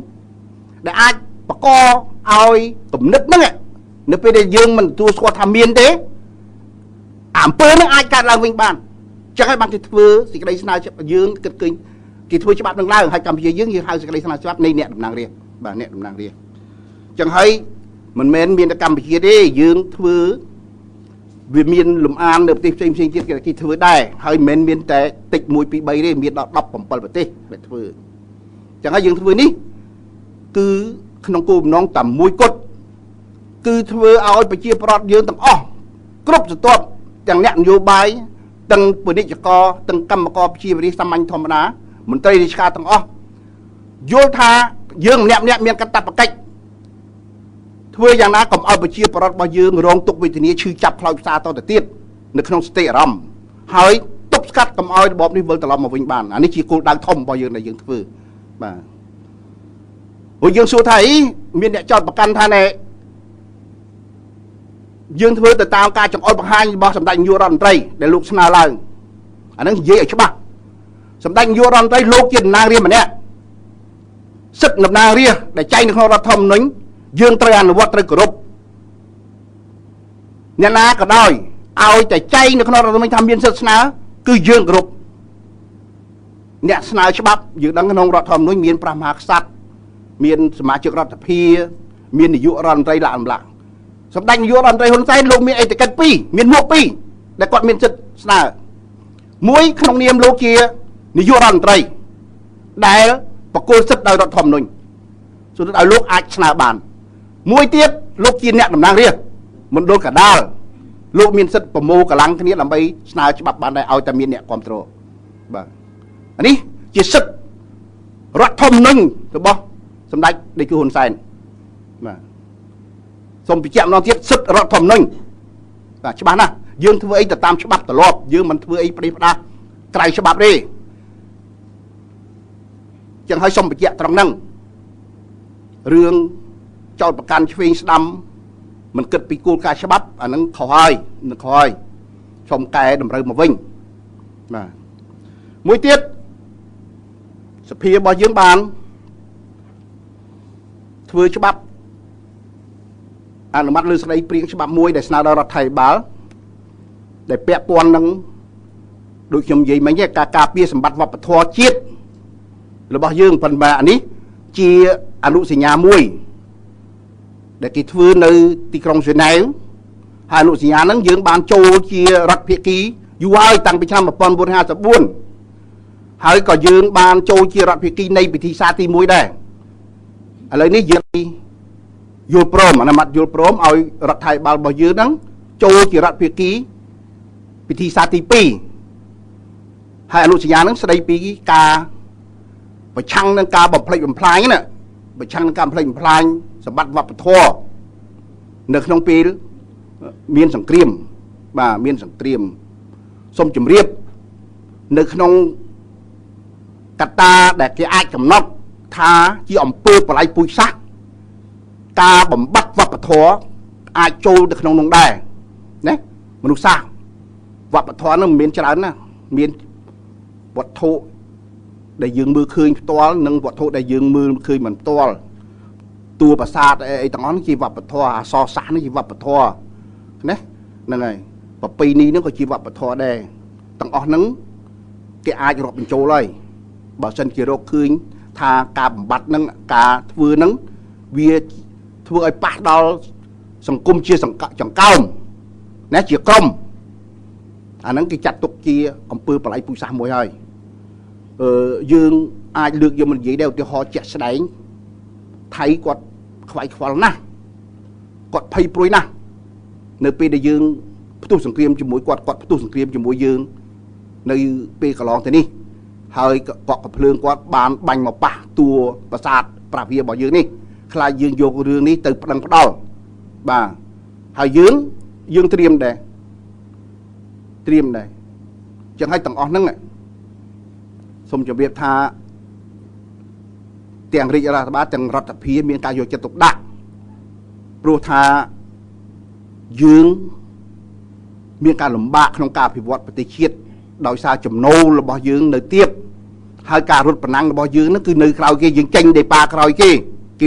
ដែលអាចបង្កឲ្យគំនិតហ្នឹងនៅពេលដែលយើងមិនទទួលស្គាល់ថាមានទេអំពើហ្នឹងអាចកើតឡើងវិញបានអញ្ចឹងហើយបានគេធ្វើសេចក្តីស្នើយើងគិតឃើញគេធ្វើច្បាប់នឹងឡើងហើយកម្ពុជាយើងហៅសេចក្តីស្នើច្បាប់នៃអ្នកតំណាងរាស្ត្របាទអ្នកតំណាងរាស្ត្រអញ្ចឹងហើយមិនមែនមានតែកម្ពុជាទេយើងធ្វើវាមានលំអាននៅប្រទេសផ្សេងទៀតគេធ្វើដែរហើយមិនមែនមានតែតិច1 2 3ទេមានដល់17ប្រទេសដែលធ្វើអញ្ចឹងហើយយើងធ្វើនេះគឺក្នុងគោលបំណងតែមួយគត់គឺធ្វើឲ្យប្រជាប្រដ្ឋយើងទាំងអស់គ្រប់ស្រទាប់ទាំងអ្នកនយោបាយទាំងពាណិជ្ជករទាំងកម្មករប្រជាពលរដ្ឋសាមញ្ញធម្មតាមន្ត្រីរាជការទាំងអស់យល់ថាយើងម្នាក់មានកាតព្វកិច្ចធ្វើយ៉ាងណាកុំឲ្យប្រជាប្រដ្ឋរបស់យើងរងទុក្ខវេទនាឈឺចាប់ផ្លោយផ្សាតទៅទៀតនៅក្នុងស្ថិតិអារម្មណ៍ហើយទប់ស្កាត់កុំឲ្យរបបនេះវិលត្រឡប់មកវិញបានអានេះជាគោលដៅធំរបស់យើងដែលយើងធ្វើបាទព្រោះយើងសួរថាអីមានអ្នកចោទប្រកាន់ថាណែយើងធ្វើទៅតាមការចង្អុលបង្ហាញរបស់សម្ដេចនាយករដ្ឋមន្ត្រីដែលលោកស្នើឡើងអានឹងនិយាយឲ្យច្បាស់សម្ដេចនាយករដ្ឋមន្ត្រីលោកជាតំណាងរាស្ត្រម្នាក់សិទ្ធិតំណាងរាស្ត្រដែលចែងនៅក្នុងរដ្ឋធម្មនុញ្ញយើងត្រូវអនុវត្តត្រូវគោរពអ្នកណាក៏ដោយឲ្យតែចែងនៅក្នុងរដ្ឋធម្មនុញ្ញថាមានសិទ្ធិស្នើគឺយើងគោរពអ្នកស្នើច្បាប់យើងដឹងក្នុងរដ្ឋធម្មនុញ្ញមានព្រះមហាក្សត្រមានសមាជិករដ្ឋសភាមាននាយករដ្ឋមន្ត្រីឡើងម្ល៉េះសម្ដេចនាយករដ្ឋមន្ត្រីហ៊ុនសែនលោកមានអេតិកិត2មានមុខ2ដែលគាត់មានសិទ្ធិស្នើមួយក្នុងនាមលោកជានាយករដ្ឋមន្ត្រីដែលបកគលសិទ្ធិដោយរដ្ឋធម្មនុញ្ញဆိုឲ្យលោកអាចស្នើបានមួយទៀតលោកជាអ្នកតំណាងរាស្ត្រមណ្ឌលកដាលលោកមានសិទ្ធិប្រមូលកម្លាំងគ្នាដើម្បីស្នើច្បាប់បានដែរឲ្យតែមានអ្នកគ្រប់គ្រងបាទអានេះជាសិទ្ធិរដ្ឋធម្មនុញ្ញរបស់សម្ដេចតេជោហ៊ុនសែនបាទសូមបញ្ជាក់ម្ដងទៀតសិទ្ធិរដ្ឋធម្មនុញ្ញបាទច្បាស់ណាស់យើងធ្វើអីទៅតាមច្បាប់ទម្លាប់យើងមិនធ្វើអីផ្ដេសផ្ដាសក្រៅច្បាប់ទេចឹងហើយសូមបញ្ជាក់ត្រង់ហ្នឹងរឿងចោតប្រកាន់ឆ្វេងស្ដាំមិនគិតពីគោលការណ៍ច្បាប់អាហ្នឹងខុសហើយនឹងខុសហើយសូមកែតម្រូវមកវិញបាទមួយទៀតសភារបស់យើងបានធ្វើច្បាប់អនុម័តលើសេចក្តីព្រាងច្បាប់មួយដែលស្នើដល់រដ្ឋាភិបាលដែលពាក់ព័ន្ធនឹងដូចខ្ញុំនិយាយមិញការការពារសម្បត្តិវប្បធម៌ជាតិរបស់យើងប៉ុន្តែអានេះជាអនុសញ្ញាមួយដែលគេធ្វើនៅទីក្រុងហ្សឺណែវហើយអនុសញ្ញាហ្នឹងយើងបានចូលជារដ្ឋភាគីយូរហើយតាំងពីឆ្នាំ1954ហើយក៏យើងបានចូលជារដ្ឋភាគីនៃពិធីសារទី1ដែរឥឡូវនេះយើងយល់ព្រមអនុម័តយល់ព្រមឲ្យរដ្ឋាភិបាលរបស់យើងហ្នឹងចូលជារដ្ឋភាគីពិធីសារទី2ហើយអនុសញ្ញាហ្នឹងស្ដីពីការប្រឆាំងនឹងការបំផ្លិចបំផ្លាញណាប្រឆាំងនឹងការបំផ្លិចបំផ្លាញសម្បត្តិវប្បធម៌នៅក្នុងពេលមានសង្គ្រាមបាទមានសង្គ្រាមសូមជម្រាបនៅក្នុងកត្តាដែលគេអាចកំណត់ថាជាអំពើបល័យពូជសាសន៍ការបំបត្តិវប្បធម៌អាចចូលទៅក្នុងនោះដែរណាមនុស្សសាសន៍វប្បធម៌នោះមិនមានច្រើនណាមានវត្ថុដែលយើងមើលឃើញផ្ទាល់និងវត្ថុដែលយើងមើលឃើញមិនផ្ទាល់តួប្រាសាទអីទាំងអស់នេះជាវប្បធម៌អក្សរសាស្ត្រនេះជាវប្បធម៌ណាហ្នឹងហើយប្រពៃណីហ្នឹងក៏ជាវប្បធម៌ដែរទាំងអស់ហ្នឹងគេអាចរាប់បញ្ចូលហើយបើសិនជារកឃើញថាការបំបត្តិហ្នឹងការធ្វើហ្នឹងវាធ្វើឲ្យប៉ះដល់សង្គមជាចង្កោមណាជាក្រុម អាហ្នឹងគេចាត់ទុកជាអំពើបល័យពូជសាសន៍មួយហើយយើងអាចលើកយកមកនិយាយដែរឧទាហរណ៍ជាក់ស្ដែងថៃគាត់ខ្វាយខ្វល់ណាស់គាត់ភ័យព្រួយណាស់នៅពេលដែលយើងផ្ទុះសង្គ្រាមជាមួយគាត់ផ្ទុះសង្គ្រាមជាមួយយើងនៅពេលកន្លងទៅនេះហើយកក់កភ្លើងគាត់បានបាញ់មកប៉ះតួប្រាសាទប្រាវារបស់យើងនេះខ្លាចយើងយករឿងនេះទៅប្តឹងផ្ដាល់បាទហើយយើងត្រៀមដែរចឹងឲ្យទាំងអស់ហ្នឹងសូមជម្រាបថាទាំងរាជរដ្ឋាភិបាលទាំងរដ្ឋាភិបាលមានការយកចិត្តទុកដាក់ព្រោះថាយើងមានការលំបាកក្នុងការអភិវឌ្ឍប្រទេសជាតិដោយសារចំណូលរបស់យើងនៅទាបហើយការរត់ប្រណាំងរបស់យើងហ្នឹងគឺនៅក្រោយគេយើងចេញដេប៉ាក្រោយគេ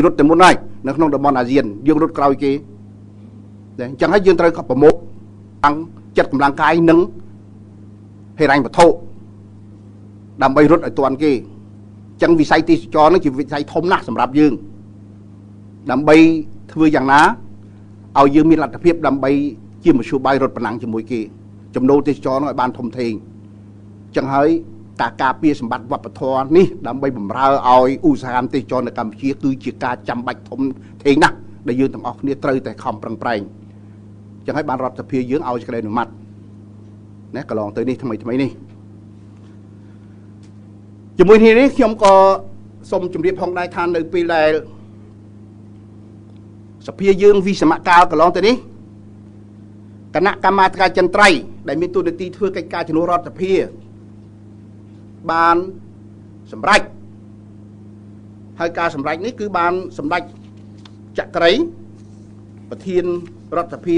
រត់ទៅមុនហើយនៅក្នុងតំបន់អាស៊ានយើងរត់ក្រោយគេតែអញ្ចឹងហើយយើងត្រូវក៏ប្រមូលអង្គចិត្តកម្លាំងកាយនិងហិរញ្ញវត្ថុដើម្បីរត់ឲ្យទាន់គេអញ្ចឹងវិស័យទេសចរណ៍ហ្នឹងជាវិស័យធំណាស់សម្រាប់យើងដើម្បីធ្វើយ៉ាងណាឲ្យយើងមានលទ្ធភាពដើម្បីជាមធ្យោបាយរត់ប្រណាំងជាមួយគេចំណូលទេសចរណ៍ហ្នឹងឲ្យបានធំធេងអញ្ចឹងហើយការការពារសម្បត្តិវប្បធម៌នេះដើម្បីបម្រើឲ្យឧស្សាហកម្មទេសចរណ៍នៅកម្ពុជាគឺជាការចាំបាច់ធំធេងណាស់ដែលយើងទាំងអស់គ្នាត្រូវតែខំប្រឹងប្រែងអញ្ចឹងហើយបានរដ្ឋសភាយើងឲ្យសេចក្តីអនុម័តណាកន្លងទៅនេះថ្មីនេះជាមួយគ្នានេះខ្ញុំក៏សូមជម្រាបផងដែរថានៅពេលដែលសភាយើងវិសមកាលកន្លងទៅនេះគណៈកម្មាធិការចិនត្រៃដែលមានតួនាទីធ្វើកិច្ចការជំនួសរដ្ឋសភាបានសម្រេចហើយការសម្រេចនេះគឺបានសម្រេចចក្រីប្រធានរដ្ឋសភា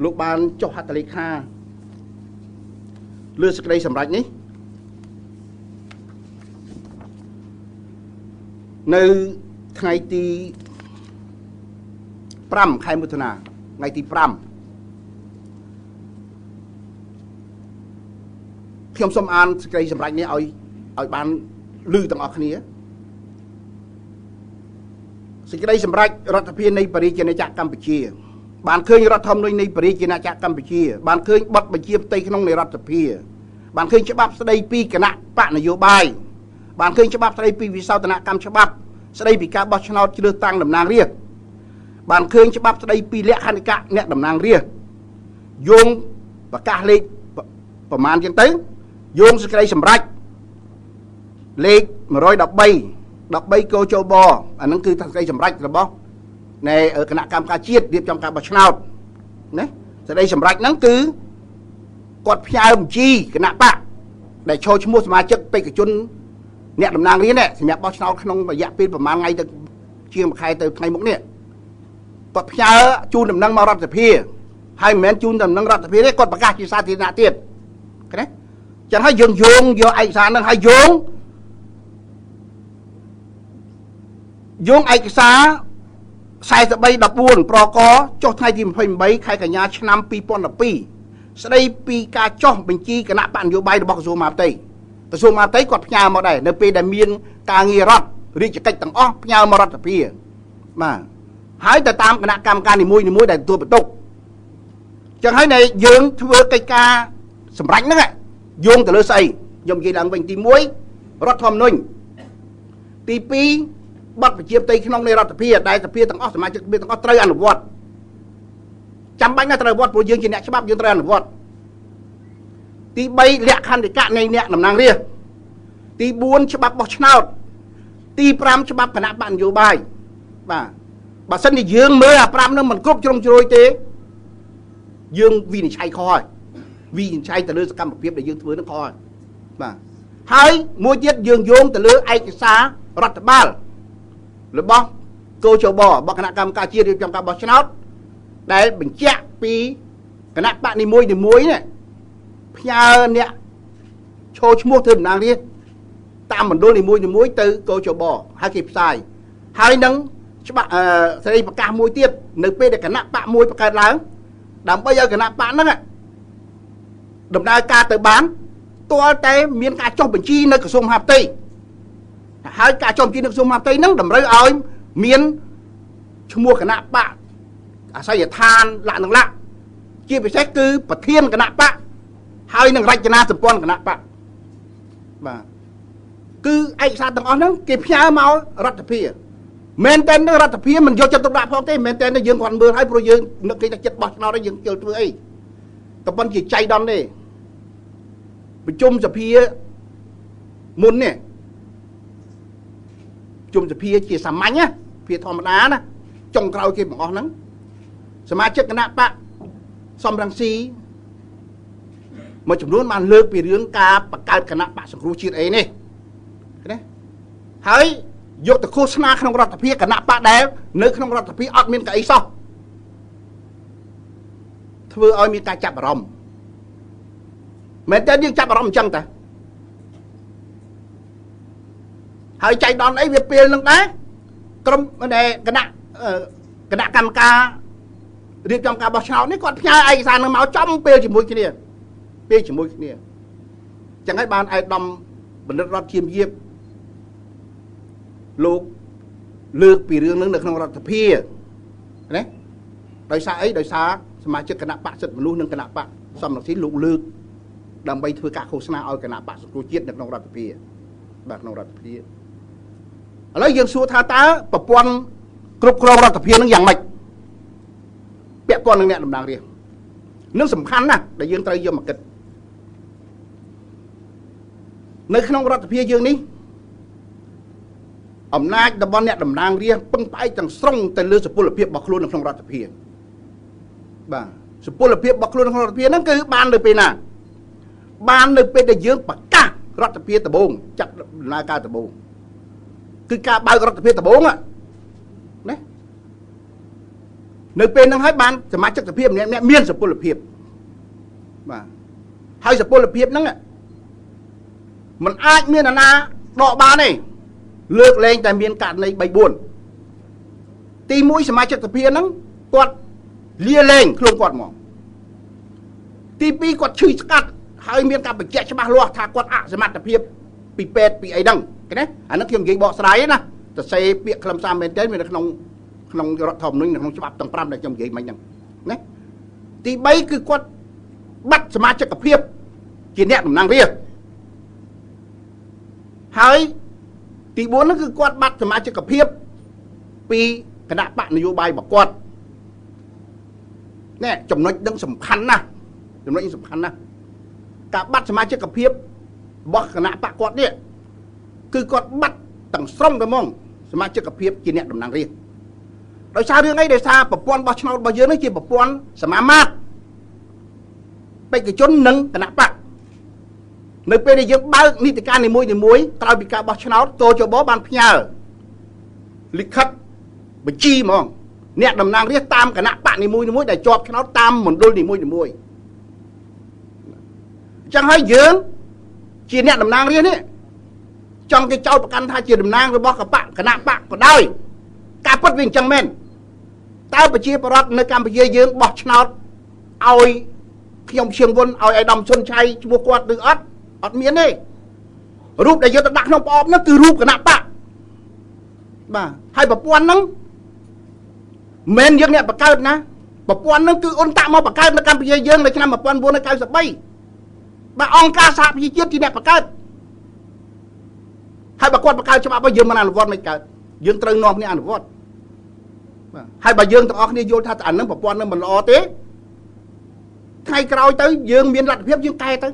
លោកបានចុះហត្ថលេខាលើសេចក្តីសម្រេចនេះនៅថ្ងៃទី5ខែមិថុនាថ្ងៃទី5ខ្ញុំសូមអានសេចក្តីសម្រេចនេះឲ្យបានឮទាំងអស់គ្នាសេចក្តីសម្រេចរដ្ឋាភិបាលនៃប្រជាជាតិកម្ពុជាបានឃើញរដ្ឋធម្មនុញ្ញនៃប្រជាជាតិកម្ពុជាបានឃើញបទបញ្ជាផ្ទៃក្នុងនៃរដ្ឋសភាបានឃើញច្បាប់ស្តីពីគណៈបកនយោបាយបានឃើញច្បាប់ស្តីពីវិសោធនកម្មច្បាប់ស្តីពីការបោះឆ្នោតជ្រើសតាំងតំណាងរាស្ត្របានឃើញច្បាប់ស្តីពីលក្ខន្តិកៈអ្នកតំណាងរាស្ត្រយោងប្រកាសលេខប្រមាណចឹងទៅយោងសេចក្តីសម្រេចលេខ113កោជបអាហ្នឹងគឺសេចក្តីសម្រេចរបស់នៃគណៈកម្មការជាតិរៀបចំការបោះឆ្នោតណាសេចក្តីសម្រេចហ្នឹងគឺគាត់ផ្ញើបញ្ជីគណៈបកដែលចូលឈ្មោះសមាជិកបេក្ខជនអ្នកតំណាងរាស្ត្រសម្រាប់បោះឆ្នោតក្នុងរយៈពេលប្រហែលថ្ងៃទៅជាង1ខែទៅថ្ងៃមុខនេះគាត់ផ្ញើជូនដំណឹងមករដ្ឋសភាហើយមិនមែនជូនដំណឹងរដ្ឋសភាទេគាត់ប្រកាសជាសាធារណៈទៀតឃើញទេចឹងហើយយើងយោងយកឯកសារហ្នឹងហើយយោងឯកសារ4314ប្រកចុះថ្ងៃទី28ខែកញ្ញាឆ្នាំ2012ស្ដីពីការចុះបញ្ជីគណៈបកនយោបាយរបស់ក្រសួងមហាផ្ទៃក្រសួងមហាផ្ទៃគាត់ផ្ញើមកដែរនៅពេលដែលមានការងាររដ្ឋរាជកិច្ចទាំងអស់ផ្ញើមករដ្ឋសភាបាទហើយទៅតាមគណៈកម្មការនីមួយៗដែលទទួលបន្ទុកចឹងហើយในយើងធ្វើកិច្ចការសម្រេចហ្នឹងយោងទៅលើស្អីខ្ញុំនិយាយឡើងវិញទី1រដ្ឋធម្មនុញ្ញទី2បទបញ្ជាផ្ទៃក្នុងនៃរដ្ឋសភាដែលសភាទាំងអស់សមាជិកសភាទាំងអស់ត្រូវអនុវត្តចាំបាច់ណាស់ត្រូវអនុវត្តព្រោះយើងជាអ្នកច្បាប់យើងត្រូវអនុវត្តទី3លក្ខន្តិកៈនៃអ្នកតំណាងរាស្ត្រទី4ច្បាប់បោះឆ្នោតទី5ច្បាប់គណៈបកនយោបាយបាទបើសិនជាយើងមើលអា5នឹងមិនគ្រប់ជ្រុងជ្រោយទេយើងវិនិច្ឆ័យខុសហើយវិនិច្ឆ័យទៅលើសកម្មភាពដែលយើងធ្វើនឹងខុសហើយបាទហើយមួយទៀតយើងយោងទៅលើឯកសាររដ្ឋបាលរបស់កោជបរបស់គណៈកម្មការជាតិរៀបចំការបោះឆ្នោតដែលបញ្ជាក់ពីគណៈបកនីមួយនេះផ្ញើអ្នកចូលឈ្មោះធ្វើតំណាងរាស្ត្រតាមមណ្ឌលនីមួយទៅកោជបហើយគេផ្សាយហើយនឹងច្បាប់សេរីប្រកាសមួយទៀតនៅពេលដែលគណៈបកមួយបង្កើតឡើងដើម្បីឲ្យគណៈបកហ្នឹងដំណើរការទៅបានទាល់តែមានការចុះបញ្ជីនៅក្រសួងមហាផ្ទៃហើយការចុះបញ្ជីនៅក្រសួងមហាផ្ទៃហ្នឹងតម្រូវឲ្យមានឈ្មោះគណៈបកអាស័យដ្ឋានលក្ខណៈជាពិសេសគឺប្រធានគណៈបក ហើយនឹងរចនាសម្ព័ន្ធគណៈបកបាទគឺឯកសារទាំងអស់ហ្នឹងគេផ្ញើមករដ្ឋាភិបាលមែនតើរដ្ឋាភិបាលមិនយកចិត្តទុកដាក់ផងទេមែនតើយើងគាត់មើលឲ្យព្រោះយើងនឹកគេថាចិត្តបោះឆ្នោតហើយយើងជិលធ្វើអីតែប៉ុន្តែជាចៃដន្យទេប្រជុំសភាមុននេះប្រជុំសភាជាសាមញ្ញណាភាធម្មតាណាចុងក្រោយគេបង្អស់ហ្នឹងសមាជិកគណៈបកសំរងស៊ីមួយចំនួនបានលើកពីរឿងការបង្កើតគណៈបកសង្គ្រោះជាតិអីនេះណាហើយយកទៅឃោសនាក្នុងរដ្ឋាភិបាលគណៈបកដែលនៅក្នុងរដ្ឋាភិបាលអត់មានកៅអីសោះធ្វើឲ្យមានការចាប់អារម្មណ៍មែនតើយើងចាប់អារម្មណ៍អញ្ចឹងតាហើយចៃដន្យអីវាពេលនឹងដែរក្រុមគណៈកម្មការរៀបចំការបោះឆ្នោតនេះគាត់ផ្ញើឯកសារនឹងមកចំពេលជាមួយគ្នាចឹងហើយបានឯកឧត្តមបណ្ឌិតរដ្ឋឈៀមយាបលោកលើកពីរឿងនឹងនៅក្នុងរដ្ឋាភិបាលណាដោយសារអីដោយសារសមាជិកគណៈបកសិទ្ធិមនុស្សនិងគណៈបកសំរងស៊ីលោកលើកដើម្បីធ្វើការឃោសនាឲ្យគណៈបកសង្គ្រោះជាតិនៅក្នុងរដ្ឋាភិបាលបាទក្នុងរដ្ឋាភិបាលឥឡូវយើងសួរថាតើប្រព័ន្ធគ្រប់គ្រងរដ្ឋាភិបាលនឹងយ៉ាងម៉េចពាក់ព័ន្ធនឹងអ្នកតំណាងរាស្ត្រនឹងសំខាន់ណាស់ដែលយើងត្រូវយកមកគិតនៅក្នុងរដ្ឋាភិបាលយើងនេះអំណាចរបស់អ្នកតំណាងរាស្ត្រពឹងផ្អែកទាំងស្រុងទៅលើសុពលភាពរបស់ខ្លួននៅក្នុងរដ្ឋាភិបាលបាទសុពលភាពរបស់ខ្លួនក្នុងរដ្ឋាភិបាលហ្នឹងគឺបាននៅពេលណាបាននៅពេលដែលយើងប្រកាសរដ្ឋាភិបាលដំបូងចាត់ដំណើរការដំបូងគឺការបើករដ្ឋាភិបាលដំបូងណានៅពេលហ្នឹងហើយបានសមាជិកសភាម្នាក់មានសុពលភាពបាទហើយសុពលភាពហ្នឹងมันអាចមានអាណាដកបានទេលើកលែងតែមានករណី3 4ទី1សមាជិកសភាហ្នឹងគាត់លាលែងខ្លួនគាត់មកទី2គាត់ឈឺស្កាត់ហើយមានការបញ្ជាក់ច្បាស់លាស់ថាគាត់អសមត្ថភាពពីពេទ្យពីអីហ្នឹងឃើញទេអាហ្នឹងខ្ញុំនិយាយបកស្រាយណាទៅសេពាក្យខ្លឹមសារមែនតើមាននៅក្នុងរដ្ឋធម្មនុញ្ញនៅក្នុងច្បាប់ទាំង5ដែលខ្ញុំនិយាយមិញហ្នឹងណាទី3គឺគាត់បាត់សមាជិកភាពជាអ្នកតំណាងរាស្ត្រហើយទី4ហ្នឹងគឺគាត់បាត់សមាជិកភាពពីគណៈបកនយោបាយរបស់គាត់ណែចំណុចហ្នឹងសំខាន់ណាស់ការបាត់សមាជិកភាពរបស់គណៈបកគាត់នេះគឺគាត់បាត់ទាំងស្រុងទៅហ្មងសមាជិកភាពជាអ្នកតំណាងរាស្ត្រដោយសាររឿងអីដោយសារប្រព័ន្ធបោះឆ្នោតរបស់យើងនេះជាប្រព័ន្ធសមាមាត្របេក្ខជននិងគណៈបកនៅពេលដែលយើងបើកនីតិកាលនីមួយក្រោយពីការបោះឆ្នោតកោជបបានផ្ញើលិខិតបញ្ជីហ្មងអ្នកតំណាងរាស្ត្រតាមគណៈបកនីមួយដែលជាប់ឆ្នោតតាមមណ្ឌលនីមួយអញ្ចឹងហើយយើងជាអ្នកតំណាងរាស្ត្រនេះចង់គេចោទប្រកាន់ថាជាតំណាងរបស់គណៈបកក៏ដោយការពិតវាអញ្ចឹងមែនតើប្រជាពលរដ្ឋនៅកម្ពុជាយើងបោះឆ្នោតឲ្យខ្ញុំឈៀងវុនឲ្យអាយដាមសុនឆៃឈ្មោះគាត់ឬអត់មានទេរូបដែលយកទៅដាក់ក្នុងប្រអប់ហ្នឹងគឺរូបគណៈបកបាទហើយប្រព័ន្ធហ្នឹងមិនយើងអ្នកបង្កើតណាប្រព័ន្ធហ្នឹងគឺអ៊ុនតាក់មកបង្កើតនៅកម្ពុជាយើងនៅឆ្នាំ1993បាទអង្គការសហប្រជាជាតិជាអ្នកបង្កើតហើយបើគាត់បង្កើតច្បាប់ឲ្យយើងមិនអនុវត្តមិនកើតយើងត្រូវនាំគ្នាអនុវត្តបាទហើយបើយើងទាំងអស់គ្នាយល់ថាអានឹងប្រព័ន្ធនឹងមិនល្អទេថ្ងៃក្រោយទៅយើងមានលទ្ធភាពយើងកែទៅ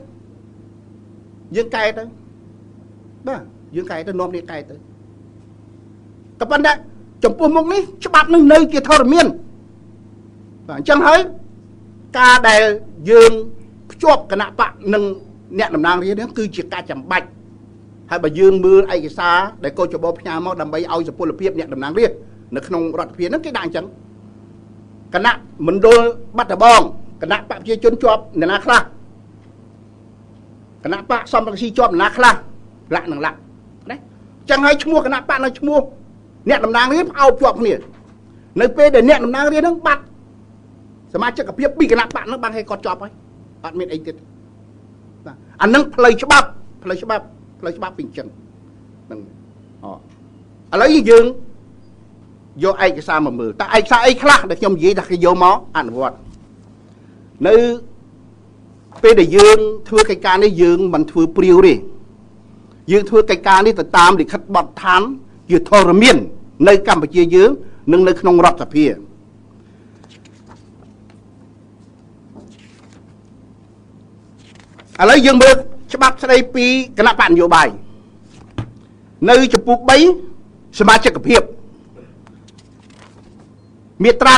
បាទយើងកែទៅនាំគ្នាកែទៅតែប៉ុន្តែចំពោះមុខនេះច្បាប់នឹងនៅជាធរមានបាទអញ្ចឹងហើយការដែលយើងភ្ជាប់គណៈបកនិងអ្នកតំណាងរាស្ត្រនេះគឺជាការចាំបាច់ហើយបើយើងមើលឯកសារដែលកោជបផ្ញើមកដើម្បីឲ្យសុពលភាពអ្នកតំណាងរាស្ត្រនៅក្នុងរដ្ឋាភិបាលហ្នឹងគេដាក់អញ្ចឹងគណៈមណ្ឌលបាត់ដំបងគណៈបកប្រជាជនជាប់អ្នកណាខ្លះគណៈបកសំរងស៊ីជាប់អ្នកណាខ្លះលក្ខណៈណាអញ្ចឹងហើយឈ្មោះគណៈបកនៅឈ្មោះអ្នកតំណាងរាស្ត្រផ្អោបជាប់គ្នានៅពេលដែលអ្នកតំណាងរាស្ត្រហ្នឹងបាត់សមាជិកភាពពីគណៈបកហ្នឹងបានឲ្យគាត់ជាប់ហើយអត់មានអីទៀតបាទអាហ្នឹងផ្លូវច្បាប់ពីអញ្ចឹងហ្នឹងឥឡូវយើងយកឯកសារមកមើលតើឯកសារអីខ្លះដែលខ្ញុំនិយាយថាគេយកមកអនុវត្តនៅ ពេលដែលយើងធ្វើកិច្ចការនេះយើងមិនធ្វើព្រាវទេយើងធ្វើកិច្ចការនេះទៅតាមលិខិតបទដ្ឋានជាធរមាននៅកម្ពុជាយើងនិងនៅក្នុងរដ្ឋសភាឥឡូវយើងមើលច្បាប់ស្តីពីគណៈបកនយោបាយនៅចំពោះ3សមាជិកភាពមាត្រា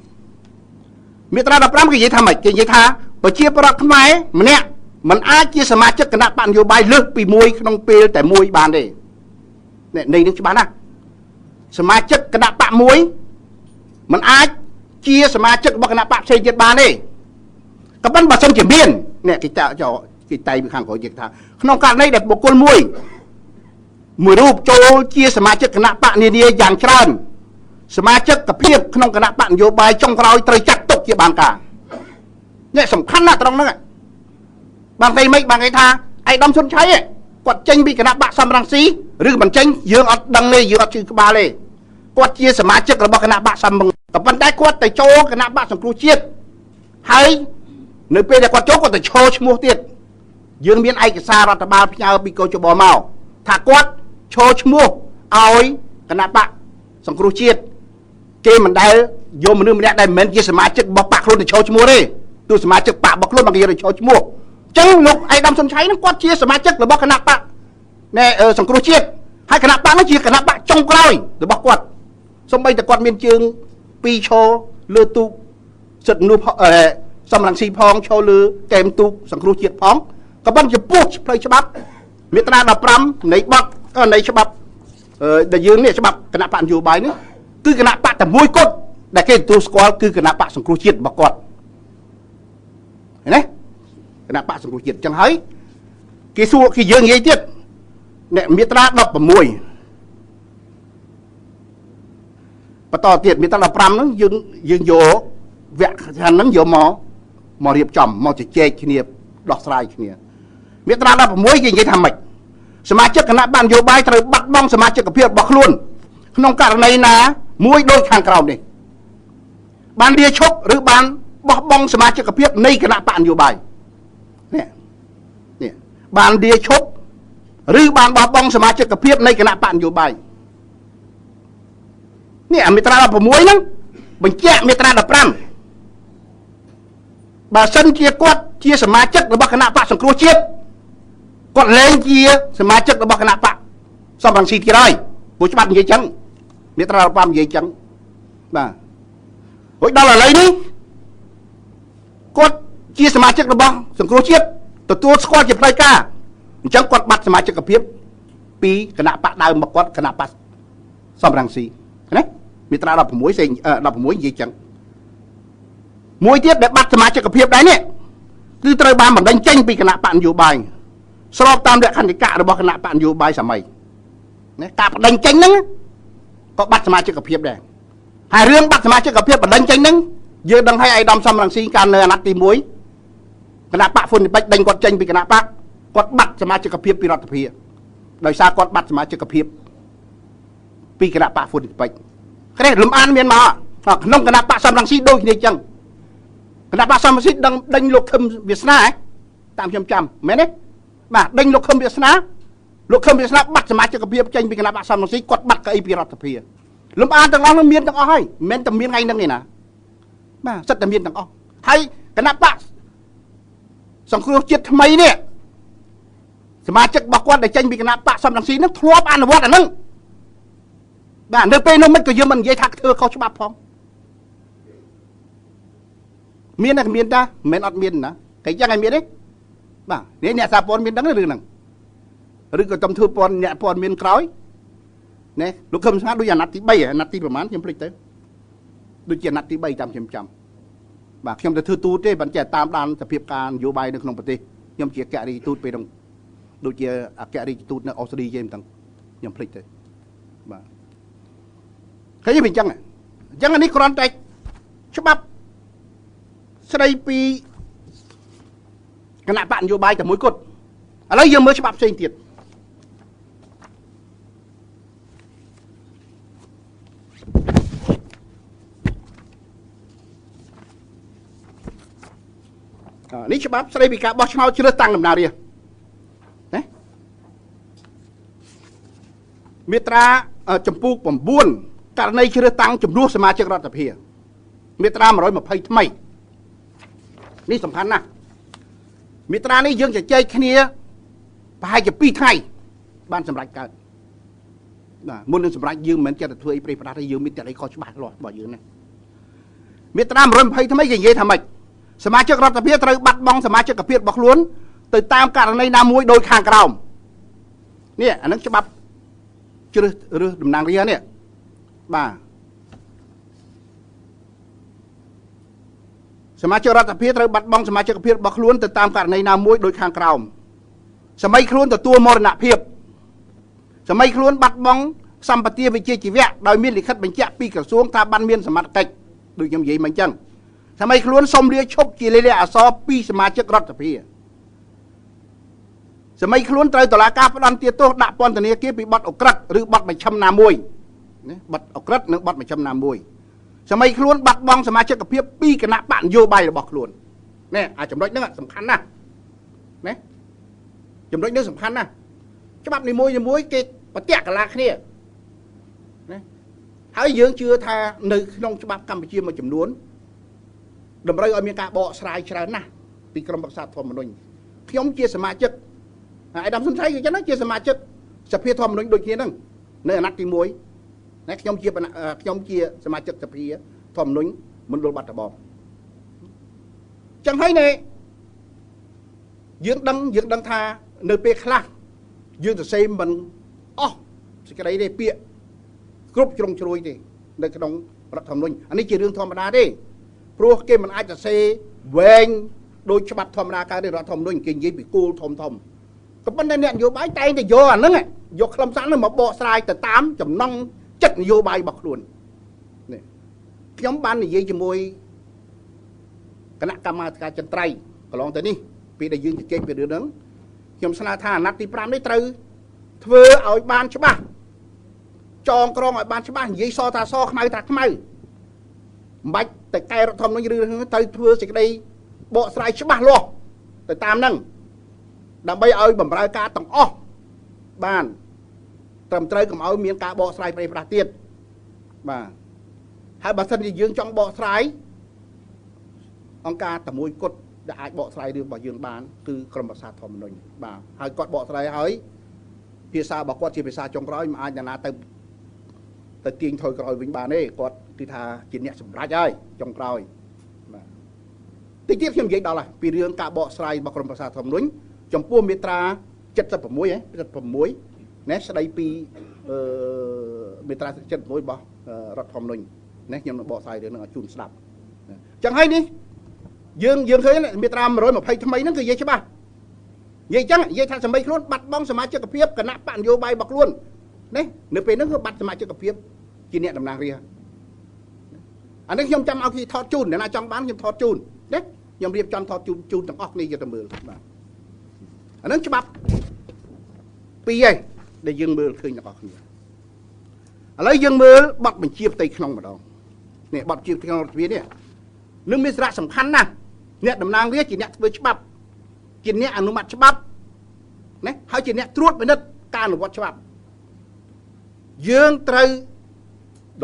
15មាត្រា15គេនិយាយថាម៉េចគេនិយាយថាប្រជាប្រដ្ឋខ្មែរម្នាក់មិនអាចជាសមាជិកគណៈបកនយោបាយលើសពី1ក្នុងពេលតែមួយបានទេនេះនឹងច្បាស់ណាស់សមាជិកគណៈបកមួយមិនអាចជាសមាជិករបស់គណៈបកផ្សេងទៀតបានទេក៏ប៉ុន្តែបើសិនជាមាននេះគេតែពីខាងក្រោយគេថាក្នុងករណីដែលបុគ្គលមួយរូបចូលជាសមាជិកគណៈបកនានាយ៉ាងច្រើនសមាជិកភាពក្នុងគណៈបកនយោបាយចុងក្រោយត្រូវចាត់ទុកជាបានការនេះសំខាន់ណាស់ត្រង់ហ្នឹងបានគេមិនបានគេថាឯកឧត្តមសុនឆៃគាត់ចេញពីគណៈបកសំរងស៊ីឬមិនចេញយើងអត់ដឹងទេយើងអត់ជឿក្បាលទេគាត់ជាសមាជិករបស់គណៈបកសំរងក៏ប៉ុន្តែគាត់ទៅចូលគណៈបកសង្គ្រោះជាតិហើយនៅពេលដែលគាត់ចូលគាត់ទៅឈរឈ្មោះទៀតយើងមានឯកសាររដ្ឋបាលផ្ញើពីកោជបមកថាគាត់ឈរឈ្មោះឲ្យគណៈបកសង្គ្រោះជាតិគេមិនដែលយកមនុស្សម្នាក់ដែលមិនមែនជាសមាជិករបស់បកខ្លួនទៅឈរឈ្មោះទេទោះសមាជិកបករបស់ខ្លួនមកគេទៅឈរឈ្មោះអញ្ចឹងលោកឯកឧត្តមសុនឆៃនឹងគាត់ជាសមាជិករបស់គណៈបកសង្គ្រោះជាតិហើយគណៈបកនោះជាគណៈបកចុងក្រោយរបស់គាត់សូម្បីតែគាត់មានជើង2ឈរលើទូកសិទ្ធិមនុស្សសំរងស៊ីផងឈរលើកែមទូកសង្គ្រោះជាតិផងក៏ប៉ុន្តែចំពោះផ្លូវច្បាប់មាត្រា15នៃបទនៃច្បាប់ដែលយើងនេះច្បាប់គណៈបកនយោបាយនេះគឺគណៈបកតែមួយគត់ដែលគេទទួលស្គាល់គឺគណៈបកសង្គ្រោះជាតិរបស់គាត់ឃើញទេគណៈបកសង្គ្រោះជាតិអញ្ចឹងហើយគេសួរគេយើងនិយាយទៀតអ្នកមាត្រា16បន្តទៀតមាត្រា15ហ្នឹងយើងយកវគ្គហ្នឹងយកមករៀបចំមកជជែកគ្នាដោះស្រាយគ្នាមាត្រា16គេនិយាយថាម៉េចសមាជិកគណៈបកនយោបាយត្រូវបាត់បង់សមាជិកភាពរបស់ខ្លួនក្នុងករណីណាមួយដូចខាងក្រោមនេះបានលាឈប់ឬបានបោះបង់សមាជិកភាពនៃគណៈបកនយោបាយនេះបានលាឈប់ឬបានបោះបង់សមាជិកភាពនៃគណៈបកនយោបាយនេះមាត្រា16ហ្នឹងបញ្ជាក់មាត្រា15បើសិនជាគាត់ជាសមាជិករបស់គណៈបកសង្គ្រោះជាតិគាត់លែងជាសមាជិករបស់គណៈបកសំរងស៊ីទៀតហើយព្រោះច្បាប់និយាយចឹងមាត្រា15និយាយចឹងបាទរួចដល់ឥឡូវនេះគាត់ជាសមាជិករបស់សង្គ្រោះជាតិទទួលស្គាល់ជាផ្លូវការអញ្ចឹងគាត់បាត់សមាជិកភាពពីគណៈបកដើមរបស់គាត់គណៈបកសំរងស៊ីណាមាត្រា16និយាយចឹងមួយទៀតដែលបាត់សមាជិកភាពដែរនេះគឺត្រូវបានបណ្តេញចេញពីគណៈបកនយោបាយស្របតាមលក្ខន្តិកៈរបស់គណៈបកនយោបាយសម័យណាការបណ្តេញចេញហ្នឹងក៏បាត់សមាជិកភាពដែរហើយរឿងបាត់សមាជិកភាពបណ្តេញចេញហ្នឹងយើងដឹងហើយឯកឧត្តមសំរងស៊ីកាលនៅអាណត្តិទី1គណៈបកហ៊ុនពេជ្រដេញគាត់ចេញពីគណៈបកគាត់បាត់សមាជិកភាពពីរដ្ឋសភាដោយសារគាត់បាត់សមាជិកភាពពីគណៈបកហ៊ុនពេជ្រក្រេះលំអានមានមកក្នុងគណៈបកសំរងស៊ីដូចគ្នាចឹងគណៈបកសំរងស៊ីដេញលោកខឹមវាសនាតាមខ្ញុំចាំមែនទេបាទដេញលោកខឹមវាសនាបាត់សមាជិកភាពចេញពីគណៈបកសំរងស៊ីគាត់បាត់កៅអីពីរដ្ឋសភាលំអានទាំងអស់នោះមានទាំងអស់ហើយមិនមែនតែមានថ្ងៃហ្នឹងទេណាបាទសិតតែមានទាំងអស់ហើយគណៈបកសង្គ្រោះជាតិថ្មីនេះសមាជិករបស់គាត់ដែលចេញពីគណៈបកសំរងស៊ីហ្នឹងធ្លាប់អនុវត្តអាហ្នឹងបាទនៅពេលនោះមិនក៏យើងមិននិយាយថាធ្វើខុសច្បាប់ផងមានតែមានតាមិនមែនអត់មានណាគេចឹងឲ្យមានទេបាទនេះអ្នកសារព័ត៌មានដឹងរឿងហ្នឹងឬក៏តំធ្វើព័ត៌អ្នកព័ត៌មានក្រោយណែលោកខឹមស្ងាត់ដូចអាណត្តិទី3អាណត្តិទីប្រហែលខ្ញុំភ្លេចទៅដូចជាអាណត្តិទី3តាមខ្ញុំចាំបាទខ្ញុំទៅធ្វើទូតទេប៉ុន្តែតាមដានសភាពការនយោបាយនៅក្នុងប្រទេសខ្ញុំជាអគ្គរដ្ឋទូតពេលហ្នឹងដូចជាអគ្គរដ្ឋទូតនៅអូស្ត្រាលីទេមិនដឹងខ្ញុំភ្លេចទៅបាទឃើញវាអញ្ចឹងអានេះគ្រាន់តែច្បាប់ស្ដីពីគណៈបកនយោបាយតែមួយគត់ឥឡូវយើងមើលច្បាប់ផ្សេងទៀត នេះច្បាប់ស្ដីពីការបោះឆ្នោតជ្រើសតាំងតំណាងរាស្ត្រណាមាត្រាចំពោះ9ករណីជ្រើសតាំងជំនួសសមាជិករដ្ឋសភាមាត្រា120ថ្មីនេះសំខាន់ណាស់មាត្រានេះយើងជជែកគ្នាប្រហែលជា2ថ្ងៃបានសម្រេចកើតបាទមុននឹងសម្រេចយើងមិនមែនចេះតែធ្វើអីព្រៃផ្ដាស់ទេយើងមានតែអីខុសច្បាស់លាស់របស់យើងណាមាត្រា120ថ្មីគេនិយាយថាម៉េចសមាជិករដ្ឋសភាត្រូវបាត់បង់សមាជិកភាពរបស់ខ្លួនទៅតាមករណីណាមួយដោយខាងក្រោមនេះអានឹងច្បាប់ជ្រើសរើសតំណាងរាស្ត្រនេះបាទសមាជិករដ្ឋសភាត្រូវបាត់បង់សមាជិកភាពរបស់ខ្លួនទៅតាមករណីណាមួយដោយខាងក្រោមសម័យខ្លួនទទួលមរណភាពសម័យខ្លួនបាត់បង់សម្បត្តិវិជ្ជាជីវៈដោយមានលិខិតបញ្ជាក់ពីក្រសួងថាបានមានសមត្ថកិច្ចដូចខ្ញុំនិយាយមកអញ្ចឹងសម័យខ្លួនសុំលាឈប់ជាលេខអក្សរពីសមាជិករដ្ឋសភាសម័យខ្លួនត្រូវតុលាការផ្តន្ទាទោសដាក់ពន្ធនាគារពីបទអក្រិតឬបទមជ្ឈិមណាមួយណាបទអក្រិតនិងបទមជ្ឈិមណាមួយសម័យខ្លួនបាត់បង់សមាជិកភាពពីគណៈបកនយោបាយរបស់ខ្លួននេះចំណុចហ្នឹងសំខាន់ណាស់ណាចំណុចនេះសំខាន់ណាស់ច្បាប់នីមួយគេប្រតិកលាគ្នាណាហើយយើងជឿថានៅក្នុងច្បាប់កម្ពុជាមួយចំនួនតម្រូវឲ្យមានការបកស្រាយច្រើនណាស់ពីក្រមប្រឹក្សាធម្មនុញ្ញខ្ញុំជាសមាជិកអាយដាមសុនថៃគឺចឹងណាជាសមាជិកសភាធម្មនុញ្ញដូចគ្នាហ្នឹងនៅអាណត្តិទី1ណាខ្ញុំជាសមាជិកសភាធម្មនុញ្ញមណ្ឌលបាត់ដំបងចឹងហើយណែយើងដឹងថានៅពេលខ្លះយើងសរសេរមិនអស់សេចក្តីទេពាក្យគ្រប់ជ្រុងជ្រោយទេនៅក្នុងរដ្ឋធម្មនុញ្ញអានេះជារឿងធម្មតាទេព្រោះគេមិនអាចសរសេរវែងដោយច្បាប់ធម្មតាកើតទេរដ្ឋធម្មនុញ្ញគេនិយាយពីគោលធំក៏ប៉ុន្តែអ្នកនយោបាយតែងតែយកអាហ្នឹងយកខ្លឹមសារហ្នឹងមកបកស្រាយទៅតាមចំណង់ចិត្តនយោបាយរបស់ខ្លួននេះខ្ញុំបាននិយាយជាមួយគណៈកម្មាធិការចិនត្រៃកន្លងទៅនេះពេលដែលយើងជជែកពីរឿងហ្នឹងខ្ញុំស្នើថាអាណត្តិទី5នេះត្រូវធ្វើឲ្យបានច្បាស់ចងក្រងឲ្យបានច្បាស់និយាយសថាសខ្មៅថាខ្មៅមិនបាច់តែកែរដ្ឋធម្មនុញ្ញឬត្រូវធ្វើសេចក្តីបកស្រាយច្បាស់លាស់ទៅតាមហ្នឹងដើម្បីឲ្យបម្រើការទាំងអស់បានត្រឹមត្រូវកុំឲ្យមានការបកស្រាយប្រេះប្រាស់ទៀតបាទហើយបើសិនជាយើងចង់បកស្រាយអង្គការតែមួយគត់ដែលអាចបកស្រាយរឿងរបស់យើងបានគឺក្រមប្រឹក្សាធម្មនុញ្ញបាទហើយគាត់បកស្រាយហើយភាសារបស់គាត់ជាភាសាចុងក្រោយមិនអាចណាទៅទាញថយក្រោយវិញបានទេគាត់គឺថាជាអ្នកសម្រេចហើយចុងក្រោយបាទតិចទៀតខ្ញុំនិយាយដល់ហើយពីរឿងការបកស្រាយរបស់ក្រមប្រឹក្សាធម្មនុញ្ញចំពោះមាត្រា76ណាស្ដីពីមាត្រា76របស់រដ្ឋធម្មនុញ្ញណាខ្ញុំនឹងបកស្រាយរឿងហ្នឹងឲ្យជូនស្ដាប់អញ្ចឹងហើយនេះយើងឃើញមាត្រា120ថ្មីហ្នឹងគឺនិយាយច្បាស់និយាយអញ្ចឹងនិយាយថាសមីខ្លួនបាត់បង់សមាជិកភាពគណៈបកនយោបាយរបស់ខ្លួនណានៅពេលហ្នឹងគឺបាត់សមាជិកភាពជាអ្នកតំណាងរាស្ត្រអានេះខ្ញុំចាំឲ្យគេថតជូនអ្នកណាចង់បានខ្ញុំថតជូនណាខ្ញុំរៀបចំថតជូនទាំងអស់គ្នាយកទៅមើលបាទអានឹងច្បាប់ពីរឯងដែលយើងមើលឃើញទាំងអស់គ្នាឥឡូវយើងមើលបទបញ្ជាផ្ទៃក្នុងម្ដងនេះបទបញ្ជាផ្ទៃក្នុងរដ្ឋាភិបាលនេះនឹងមានសារៈសំខាន់ណាស់អ្នកតំណាងរាស្ត្រជាអ្នកធ្វើច្បាប់ជាអ្នកអនុម័តច្បាប់ណាហើយជាអ្នកត្រួតពិនិត្យការអនុវត្តច្បាប់យើងត្រូវ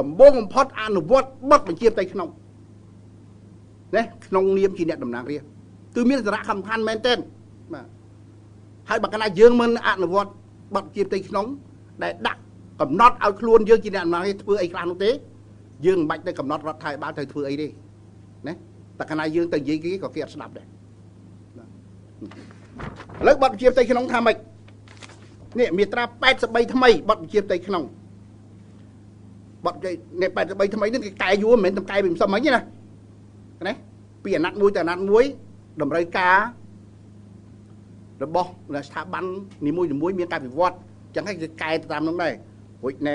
ដំបូងបំផុតអនុវត្តបទបញ្ជាផ្ទៃក្នុងណាក្នុងនាមជាអ្នកតំណាងរាស្ត្រគឺមានសារៈសំខាន់មែនទែនបាទហើយបើកាលណាយើងមិនអនុវត្តបទបញ្ជាផ្ទៃក្នុងដែលដាក់កំណត់ឲ្យខ្លួនយើងជាអ្នកតំណាងរាស្ត្រធ្វើអីខ្លះនោះទេយើងមិនបាច់ទៅកំណត់រដ្ឋាភិបាលត្រូវធ្វើអីទេណាតែកាលណាយើងទៅនិយាយគេក៏គេអត់ស្ដាប់ដែរឥឡូវបទបញ្ជាផ្ទៃក្នុងថាម៉េចនេះមាត្រា83ថ្មីបទបញ្ជាផ្ទៃក្នុងបទនេះ83ថ្មីនេះគេកែយួរមិនមែនតែកែពីម្សិលមិញទេណាពីអាណត្តិមួយទៅអាណត្តិមួយតម្រូវការរបស់ស្ថាប័ននីមួយមានការវិវត្តអញ្ចឹងហើយគេកែទៅតាមនោះដែររួចនៅ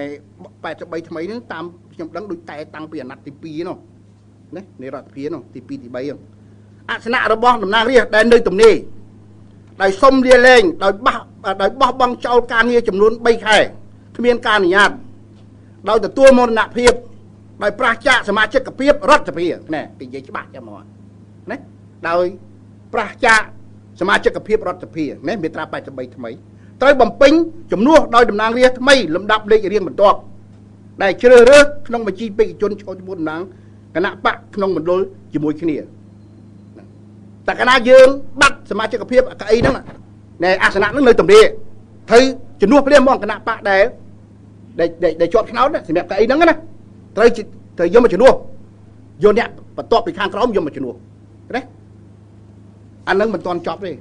83ថ្មីនេះតាមខ្ញុំដឹងដូចកែតាំងពីអាណត្តិទី2នោះណានៃរដ្ឋាភិបាលនោះទី2ទី3អសនៈរបស់តំណាងរាស្ត្រដែលនៅទំនេរដោយសុំលាលែងដោយបោះបង់ចោលការងារចំនួន3ខែគ្មានការអនុញ្ញាតដោយទទួលមរណភាពដោយប្រឆាចសមាជិកភាពរដ្ឋសភាណែគេនិយាយច្បាស់ចាំមកណាដោយ ប្រឆាសមាជិកភាពរដ្ឋសភាណាមាត្រា83ថ្មីត្រូវបំពេញជំនួសដោយតំណាងរាស្ត្រថ្មីលំដាប់លេខរៀងបន្ទាប់ដែលជ្រើសរើសក្នុងបញ្ជីបេក្ខជនចូលជាមួយតំណាងគណៈបកក្នុងមណ្ឌលជាមួយគ្នាតែកាលណាយើងបាត់សមាជិកភាពកៅអីហ្នឹងណែអាសនៈហ្នឹងនៅទំនេរត្រូវជំនួសភ្លាមមកគណៈបកដែលជាប់ឆ្នោតសម្រាប់កៅអីហ្នឹងណាត្រូវយកមកជំនួសយកអ្នកបន្ទាប់ពីខាងក្រោមយកមកជំនួសណាអាហ្នឹងមិនទាន់ចប់ទេ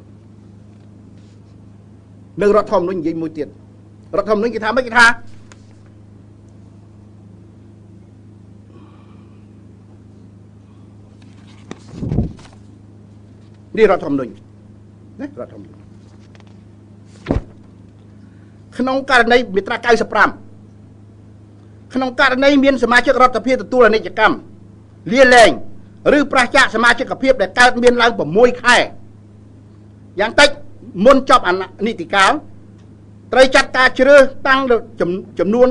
នៅរដ្ឋធម្មនុញ្ញនិយាយមួយទៀតរដ្ឋធម្មនុញ្ញគេថាម៉េចគេថានេះរដ្ឋធម្មនុញ្ញណារដ្ឋធម្មនុញ្ញក្នុងករណីមាត្រា95ក្នុងករណីមានសមាជិករដ្ឋសភាទទួលអនិច្ចកម្មលាលែងឬប្រឆាចសមាជិកភាពដែលកើតមានឡើង6ខែយ៉ាងតិចមុនចប់អនិច្ចកាលត្រូវចាត់ការជ្រើសតាំងចំនួន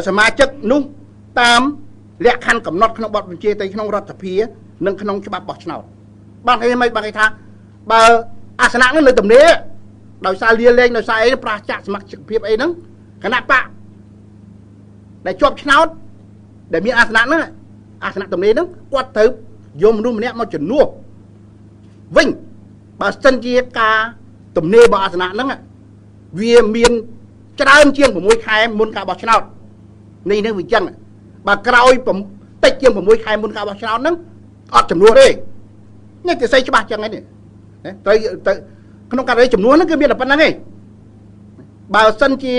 សមាជិកនោះតាមលក្ខខណ្ឌកំណត់ក្នុងបទបញ្ជាទៅក្នុងរដ្ឋសភានិងក្នុងច្បាប់បោះឆ្នោតបានគេមិនបានគេថាបើអាសនៈនោះនៅទំនេរដោយសារលាលែងដោយសារអីប្រឆាចសមាជិកភាពអីហ្នឹងគណៈបកដែលជាប់ឆ្នោតដែលមានអាសនៈហ្នឹងអាសនៈទំនេរហ្នឹងគាត់ត្រូវយកមនុស្សម្នាក់មកជំនួសវិញបើសិនជាការទំនេររបស់អាសនៈហ្នឹងវាមានច្រើនជាង6ខែមុនការបោះឆ្នោតនេះនឹងវាចឹងបើក្រោយតិចជាង6ខែមុនការបោះឆ្នោតហ្នឹងអត់ចំនួនទេនេះគេស្អីច្បាស់ចឹងហ្នឹងត្រូវក្នុងករណីចំនួនហ្នឹងគឺមានតែប៉ុណ្្នឹងឯងបើសិនជា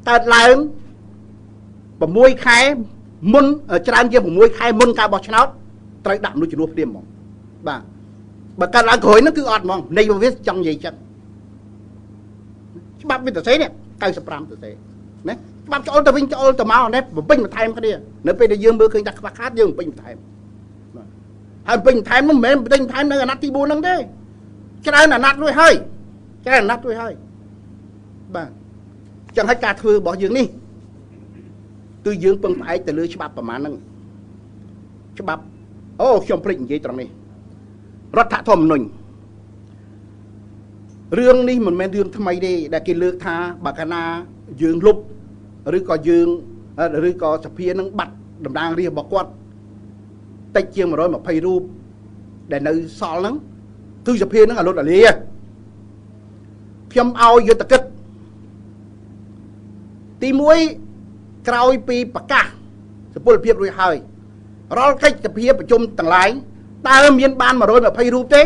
កើតឡើង6ខែមុនច្រើនជាង6ខែមុនការបោះឆ្នោតត្រូវដាក់មនុស្សជំនួសព្រាមហ្មងបាទបើកើតឡើងក្រោយហ្នឹងគឺអត់ហ្មងនៃវាចង់និយាយចឹងច្បាប់វិទ្យាសាស្ត្រនេះ95ទៅទេណាច្បាប់ចូលទៅវិញចូលទៅមកនេះបំពេញបន្ថែមគ្នានៅពេលដែលយើងមើលឃើញថាខ្វះខាតយើងបំពេញបន្ថែមបាទហើយបំពេញបន្ថែមនោះមិនមែនបំពេញបន្ថែមនៅអាណត្តិទី4ហ្នឹងទេច្រើនអាណត្តិរួចហើយច្រើនអាណត្តិរួចហើយបាទចឹងហើយការធ្វើរបស់យើងនេះគឺយើងពឹងផ្អែកទៅលើច្បាប់ប្រមាណហ្នឹងច្បាប់អូខ្ញុំភ្លេចនិយាយត្រង់នេះរដ្ឋធម្មនុញ្ញ រឿងនេះមិនមែនរឿងថ្មីទេដែលគេលើកថាបើកាលណាយើងលុបឬក៏យើងឬក៏សភានឹងបាត់តំណាងរាស្ត្ររបស់គាត់តិចជាង120រូបដែលនៅសល់ហ្នឹងគឺសភានឹងអលុតអាលាខ្ញុំឲ្យយុទ្ធកិច្ចទី1ក្រោយពីប្រកាសសុពលភាពរួចហើយរាល់កិច្ចសភាប្រជុំទាំងឡាយតើមានបាន120រូបទេឯក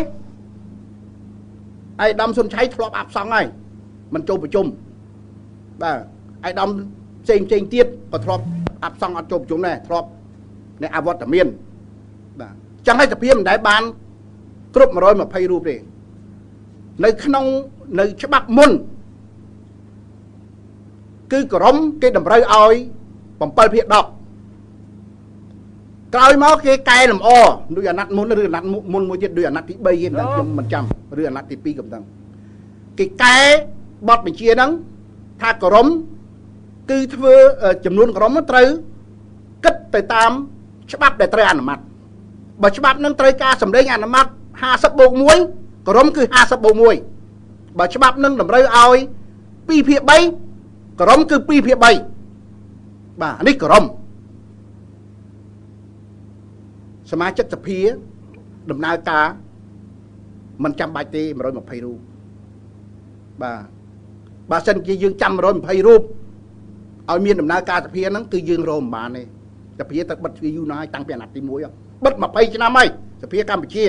ឧត្តមសុនឆៃធ្លាប់អាប់សង់ហើយមិនចូលប្រជុំបាទឯកឧត្តមផ្សេងទៀតក៏ធ្លាប់អាប់សង់អត់ចូលប្រជុំដែរធ្លាប់នៅអវត្តមានបាទចឹងហើយសភាមិនដែលបានគ្រប់120រូបទេនៅក្នុងនៅច្បាប់មុនគឺក្រមគេតម្រូវឲ្យ7/10ក្រោយមកគេកែលម្អដូចអាណត្តិមុនឬអាណត្តិមុនមួយទៀតដូចអាណត្តិទី3គេខ្ញុំមិនចាំឬអាណត្តិទី2ក៏មិនដឹងគេកែបទបញ្ជាហ្នឹងថាក្រមគឺធ្វើចំនួនក្រមត្រូវគិតទៅតាមច្បាប់ដែលត្រូវអនុម័តបើច្បាប់ហ្នឹងត្រូវការសម្ដែងអនុម័ត50/1ក្រមគឺ50/1បើច្បាប់ហ្នឹងតម្រូវឲ្យ2/3ក្រមគឺ2/3បាទនេះក្រមសមាជិកសភាដំណើរការមិនចាំបាច់ទេ120រូបបាទបើសិនជាយើងចាំ120រូបឲ្យមានដំណើរការសភាហ្នឹងគឺយើងរកមិនបានទេសភាទៅបិទទ្វារយូរណាស់ហើយតាំងពីអាណត្តិទី1បិទ20ឆ្នាំហើយសភាកម្ពុជា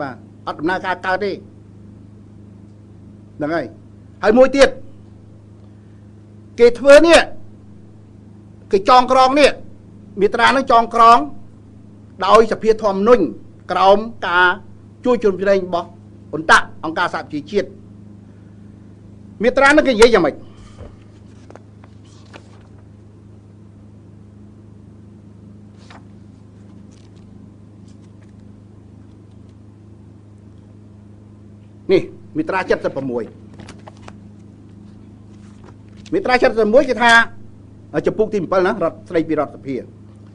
បាទអត់ដំណើរការកើតទេហ្នឹងហើយមួយទៀតគេធ្វើនេះគេចងក្រងនេះមាត្រាហ្នឹងចងក្រងដោយសភាធម្មនុញ្ញក្រោមការជួយជ្រោមជ្រែងរបស់អន្តរអង្គការសហប្រជាជាតិមាត្រាហ្នឹងគេនិយាយយ៉ាងម៉េចនេះមាត្រា76មាត្រា76គេថាចំពុកទី7ណារដ្ឋស្ដីពីរដ្ឋសភា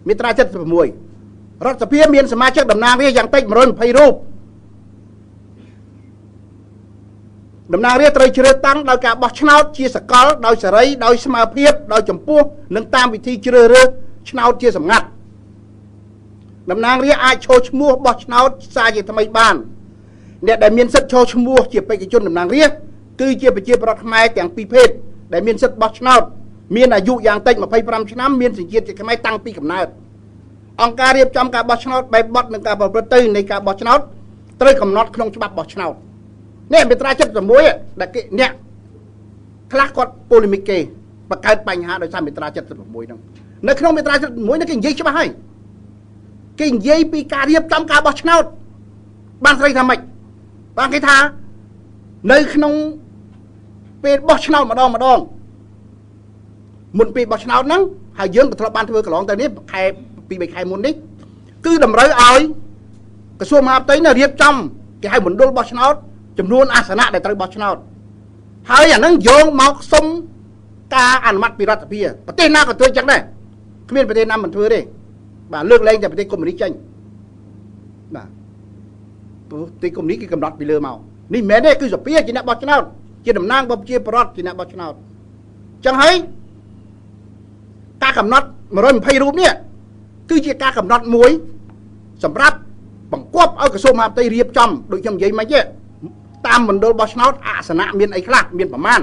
មាត្រា76រដ្ឋសភាមានសមាជិកតំណាងរាស្ត្រយ៉ាងតិច120រូបតំណាងរាស្ត្រត្រូវជ្រើសតាំងដោយការបោះឆ្នោតជាសកលដោយសេរីដោយស្មើភាពដោយចំពោះនិងតាមវិធីជ្រើសរើសឆ្នោតជាសម្ងាត់តំណាងរាស្ត្រអាចឈរឈ្មោះបោះឆ្នោតសារជាថ្មីបានអ្នកដែលមានសិទ្ធិឈរឈ្មោះជាបេក្ខជនតំណាងរាស្ត្រគឺជាប្រជាប្រដ្ឋខ្មែរទាំងពីរភេទដែលមានសិទ្ធិបោះឆ្នោតមានអាយុយ៉ាងតិច25ឆ្នាំមានសញ្ជាតិជាខ្មែរតាំងពីកំណើតអង្គការរៀបចំការបោះឆ្នោតបែបបទនិងការប្រព្រឹត្តទៅនៃការបោះឆ្នោតត្រូវកំណត់ក្នុងច្បាប់បោះឆ្នោតនេះមាត្រា76ដែលគេអ្នកខ្លះគាត់ប៉ូលេមីកគេបង្កើតបញ្ហាដោយសារមាត្រា76ហ្នឹងនៅក្នុងមាត្រា76នេះគេនិយាយច្បាស់ហើយគេនិយាយពីការរៀបចំការបោះឆ្នោតបានស្រីថាម៉េចបានគេថានៅក្នុងពេលបោះឆ្នោតម្ដងមុនពេលបោះឆ្នោតហ្នឹងហើយយើងក៏ធ្លាប់បានធ្វើកន្លងទៅនេះខែ2-3ខែមុននេះគឺតម្រូវឲ្យក្រសួងមហាផ្ទៃនៅរៀបចំគេហៅមណ្ឌលបោះឆ្នោតចំនួនអាសនៈដែលត្រូវបោះឆ្នោតហើយអាហ្នឹងយកមកសុំការអនុម័តពីរដ្ឋសភាប្រទេសណាក៏ធ្វើចឹងដែរគ្មានប្រទេសណាមិនធ្វើទេបាទលើកលែងតែប្រទេសកុម្មុយនីសចេញបាទប្រទេសកុម្មុយនីសគេកំណត់ពីលើមកនេះមិនមែនទេគឺសភាជាអ្នកបោះឆ្នោតជាតំណាងរបស់ប្រជាពលរដ្ឋជាអ្នកបោះឆ្នោតចឹងហើយការកំណត់120រូបនេះគឺជាការកំណត់មួយសម្រាប់បង្គាប់ឲ្យក្រសួងមហាផ្ទៃរៀបចំដូចខ្ញុំនិយាយមិញទេតាមមណ្ឌលបោះឆ្នោតអាសនៈមានអីខ្លះមានប្រមាណ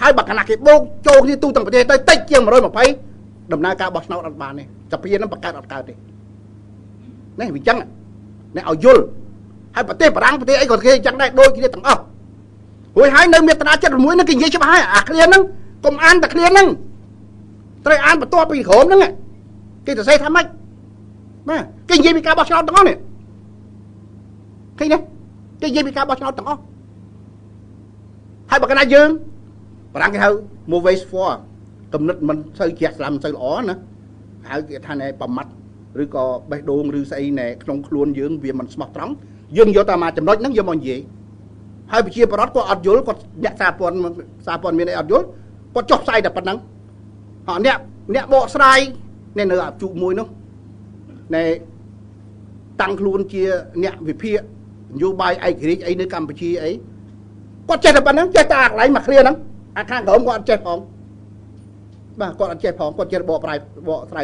ហើយបើកណាគេបូកចូលគ្នាទូទាំងប្រទេសទៅតិចជាង120ដំណើរការបោះឆ្នោតអត់បានទេសភានឹងបង្កើតអត់កើតទេនេះវាចឹងនេះឲ្យយល់ហើយប្រទេសបារាំងប្រទេសអីក៏គេចឹងដែរដូចគ្នាទាំងអស់រួចហើយនៅមាត្រា76នឹងគេនិយាយច្បាស់ហើយអាឃ្លាហ្នឹងកុំអានតែឃ្លាហ្នឹងត្រូវអានបន្ទាប់ពីក្រោមហ្នឹងគេទៅសេថាម៉េចបាទគេនិយាយពីការបោះឆ្នោតទាំងអស់នេះឃើញទេគេនិយាយពីការបោះឆ្នោតទាំងអស់ហើយបើកណាយើងបារាំងគេហៅ mauvaise foi កំណត់មិនសូវជ្រះស្លាមមិនសូវល្អណាហើយគេថាណែប្រមាត់ឬក៏បេះដូងឬស្អីណែក្នុងខ្លួនយើងវាមិនស្មោះត្រង់យើងយកតែមកចំណុចហ្នឹងយកមកនិយាយហើយប្រជាប្រដ្ឋគាត់អត់យល់គាត់អ្នកសារព័ត៌មានអីអត់យល់គាត់ចុះផ្សាយតែប៉ុណ្ណឹងហើយអ្នកបកស្រាយនៅអាជុមួយនោះណែតាំងខ្លួនជាអ្នកវិភាគនយោបាយឯករាជ្យអីនៅកម្ពុជាអី គាត់ចេះតែប៉ុណ្ណឹងចេះតែអាកន្លែងមកឃ្លាហ្នឹងអាខាងក្រោមគាត់អត់ចេះផងបាទគាត់អត់ចេះផងគាត់ចេះបកស្រ័យ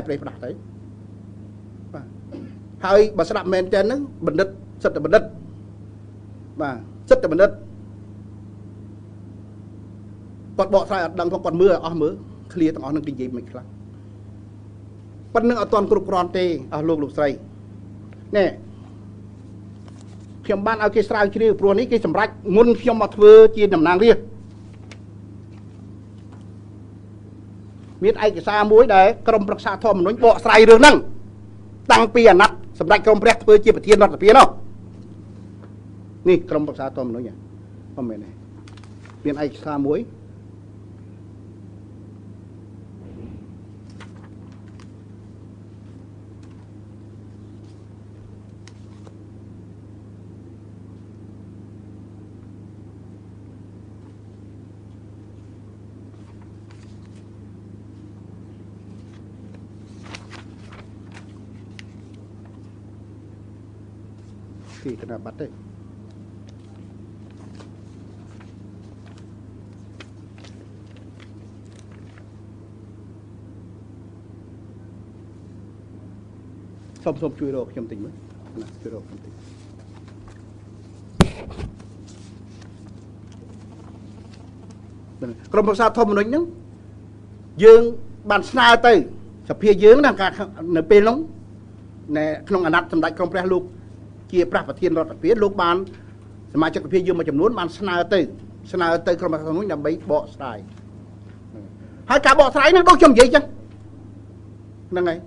ប្រេះផ្ដាស់ទៅបាទហើយបើស្ដាប់មែនតើហ្នឹងបណ្ឌិតសិទ្ធិបណ្ឌិតបាទសិទ្ធិបណ្ឌិតគាត់បកស្រ័យអត់ដឹងផងគាត់មើលអស់មើលឃ្លាទាំងអស់ហ្នឹងគេនិយាយមិនខ្លះប៉ុណ្្នឹងអត់ទាន់គ្រប់គ្រាន់ទេអស់លោកស្រីនេះខ្ញុំបានឲ្យគេស្រាវជ្រាវព្រោះនេះគេសម្រេចមុនខ្ញុំមកធ្វើជាតំណាងរាស្ត្រមានឯកសារមួយដែលក្រមប្រឹក្សាធម្មនុញ្ញបកស្រាយរឿងហ្នឹងតាំងពីអាណត្តិសម្ដេចក្រមព្រះធ្វើជាប្រធានរដ្ឋាភិបាលនោះនេះក្រមប្រឹក្សាធម្មនុញ្ញហ្នឹងមែនទេមានឯកសារមួយទីគណៈប័ណ្ណទេសូមជួយរកខ្ញុំតិចមើលណាជួយរកខ្ញុំតិចក្រុមប្រឹក្សាធម្មនុញ្ញហ្នឹងយើងបានស្នើទៅសភាយើងណានៅពេលនោះក្នុងអាណត្តិសម្ដេចក្រមព្រះលោកជាប្រធានរដ្ឋាភិបាលលោកបានសមាជិកសភាយើងមួយចំនួនបានស្នើទៅក្រុមប្រឹក្សាធម្មនុញ្ញដើម្បីបកស្រាយហើយការបកស្រាយហ្នឹងដូចខ្ញុំនិយាយចឹងហ្នឹងហើយ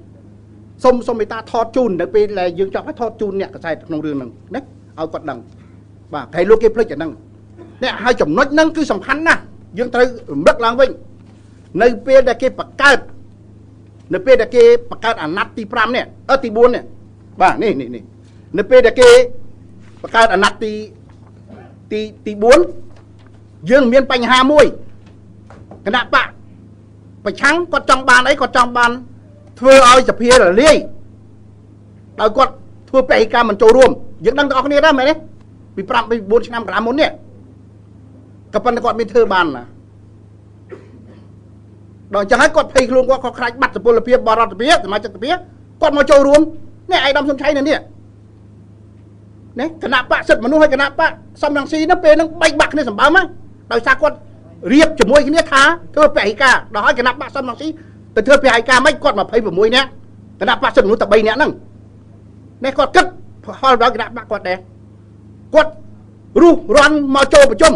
សូមមេត្តាថតជូននៅពេលដែលយើងចង់ឲ្យថតជូនអ្នកកសែតក្នុងរឿងហ្នឹងណាឲ្យគាត់ដឹងបាទហើយលោកគេភ្លេចអាហ្នឹងនេះហើយចំណុចហ្នឹងគឺសំខាន់ណាស់យើងត្រូវរំលឹកឡើងវិញនៅពេលដែលគេបង្កើតអាណត្តិទី5នេះទី4នេះបាទនេះនៅពេលដែលគេបង្កើតអាណត្តិទី4យើងមានបញ្ហាមួយគណៈបកប្រឆាំងគាត់ចង់បានអីគាត់ចង់បានធ្វើឲ្យសភារលាយដោយគាត់ធ្វើបេក្ខកម្មមិនចូលរួមយើងដឹងទាំងអស់គ្នាដែរមែនទេពី5ពី4ឆ្នាំកន្លងមុននេះក៏ប៉ុន្តែគាត់មានធ្វើបានណាដល់អញ្ចឹងហើយគាត់ភ័យខ្លួនគាត់ខ្លាចបាត់សុពលភាពបរដ្ឋាភិបាលសមាជិកសភាគាត់មកចូលរួមនេះឯកឧត្តមសុនឆៃនៅនេះណាគណៈបកសិទ្ធិមនុស្សហើយគណៈបកសំរងស៊ីនោះពេលហ្នឹងបែកបាក់គ្នាសម្បើមហើយដោយសារគាត់រៀបជាមួយគ្នាថាធ្វើបេក្ខកម្មដល់ហើយគណៈបកសំរងស៊ីទៅធ្វើបេក្ខកម្មមិនគាត់26នាក់គណៈបកសិទ្ធិមនុស្សតែ3នាក់ហ្នឹងនេះគាត់គិតផលដល់គណៈបកគាត់ដែរគាត់រុះរាន់មកចូលប្រជុំ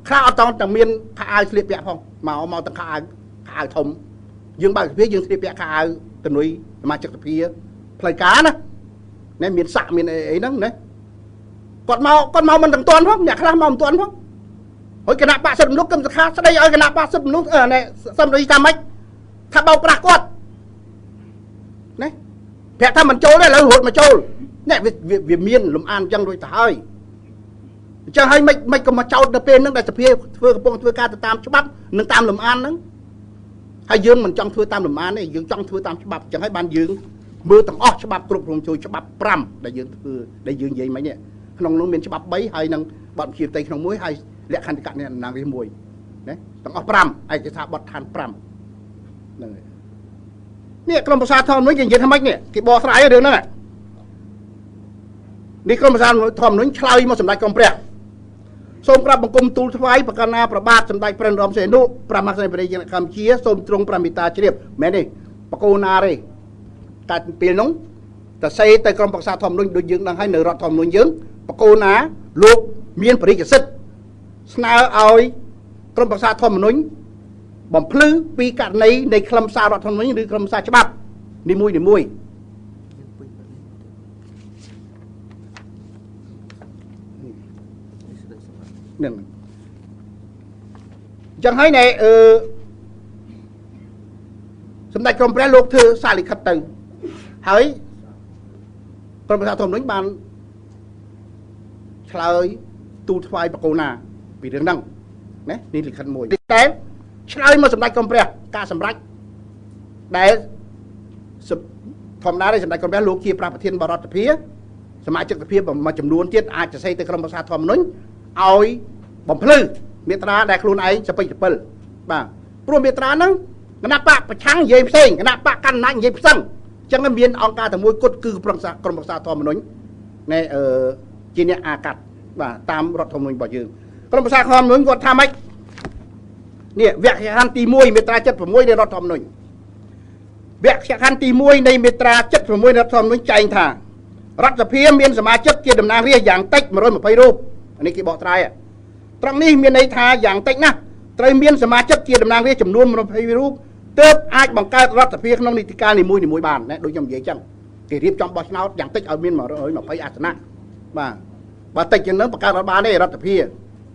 ខ្លះអត់តតែមានខោអាវស្លៀកពាក់ផងមកទាំងខោអាវធំយើងបើកសភាយើងស្លៀកពាក់ខោអាវតនុយសមាជិកសភាផ្លូវការណាមានសាក់មានអីហ្នឹងណាគាត់មកមិនទាំងទាន់ផងអ្នកខ្លះមកមិនទាន់ផងហើយគណៈបកសិទ្ធិមនុស្សគឹមសខាស្ដីឲ្យគណៈបកសិទ្ធិមនុស្សសំរីថាម៉េចថាបោកប្រាស់គាត់ណាប្រាប់ថាមិនចូលទេឥឡូវរត់មកចូលនេះវាមានលំអានអញ្ចឹងរួចទៅហើយអញ្ចឹងហើយមិនក៏មកចោតទៅពេលហ្នឹងដែលសភាកំពុងធ្វើការទៅតាមច្បាប់និងតាមលំអានហ្នឹងហើយយើងមិនចង់ធ្វើតាមលំអានទេយើងចង់ធ្វើតាមច្បាប់អញ្ចឹងហើយបានយើងមើលទាំងអស់ច្បាប់គ្រប់គ្រងជួយច្បាប់5ដែលយើងធ្វើដែលយើងនិយាយមិញនេះក្នុងនោះមានច្បាប់3ហើយនឹងបទបញ្ជាផ្ទៃក្នុងមួយហើយលក្ខន្តិកៈនៃតំណាងរាស្ត្រមួយណាទាំងអស់5ឯកសារបទដ្ឋាន5ហ្នឹងហើយនេះក្រុមប្រឹក្សាធម្មនុញ្ញគេនិយាយថាម៉េចនេះគេបកស្រាយរឿងហ្នឹងនេះក្រុមប្រឹក្សាធម្មនុញ្ញឆ្លើយមកសម្ដេចក្រមព្រះសូមក្រាបបង្គំទូលថ្វាយប្រកាសណាប្របាទសម្ដេចព្រះនរោត្តមសីហនុព្រះមហាក្សត្រីកម្ពុជាសូមទ្រង់ព្រះមេត្តាជ្រាបមែនទេបកូណាទេតែពេលនោះតសេទៅក្រុមប្រឹក្សាធម្មនុញ្ញដូចយើងដឹងហើយនៅរដ្ឋធម្មនុញ្ញយើងបកូណាលោកមានបរិយាសិទ្ធិស្នើឲ្យក្រុមប្រឹក្សាធម្មនុញ្ញបំភ្លឺពីករណីនៃខ្លឹមសាររដ្ឋធម្មនុញ្ញឬខ្លឹមសារច្បាប់នីមួយនឹងអញ្ចឹងហើយណែសម្ដេចក្រមព្រះលោកធ្វើសារលិខិតទៅហើយក្រុមប្រឹក្សាធម្មនុញ្ញបានឆ្លើយទូលថ្វាយបកូណាពីរឿងហ្នឹងណានេះលិខិតមួយតែឆ្លើយមកសម្ដេចក្រមព្រះការសម្រេចដែលធម្មតាទេសម្ដេចក្រមព្រះលោកជាប្រធានបរដ្ឋាភិបាលសមាជិកសភាមួយចំនួនទៀតអាចសរសេរទៅក្រុមប្រឹក្សាធម្មនុញ្ញឲ្យ បំភ្លឺមេត្រាដែលខ្លួនឯងសពេច7បាទព្រោះមេត្រាហ្នឹងគណៈបកប្រឆាំងនិយាយផ្សេងគណៈបកកណ្ដាលនិយាយផ្សឹងអញ្ចឹងមានអង្គការតែមួយគត់គឺក្រុមប្រឹក្សាធម្មនុញ្ញណែជាអ្នកអាកាត់បាទតាមរដ្ឋធម្មនុញ្ញរបស់យើងក្រុមប្រឹក្សាធម្មនុញ្ញគាត់ថាម៉េចនេះវគ្គខណ្ឌទី1មេត្រា76នៃរដ្ឋធម្មនុញ្ញវគ្គខណ្ឌទី1នៃមេត្រា76នៃរដ្ឋធម្មនុញ្ញចែងថារដ្ឋសភាមានសមាជិកជាតំណាងរាស្ត្រយ៉ាងតិច120រូបនេះគេបកស្រាយត្រង់នេះមានន័យថាយ៉ាងតិចណាស់ត្រូវមានសមាជិកជាតំណាងរាស្ត្រចំនួន120រូបទើបអាចបង្កើតរដ្ឋសភាក្នុងនីតិកាលនីមួយៗបានណាដូចខ្ញុំនិយាយចឹងគេរៀបចំបោះឆ្នោតយ៉ាងតិចឲ្យមាន120អាសនៈបាទបើតិចជាងនឹងបង្កើតរដ្ឋបានទេរដ្ឋសភា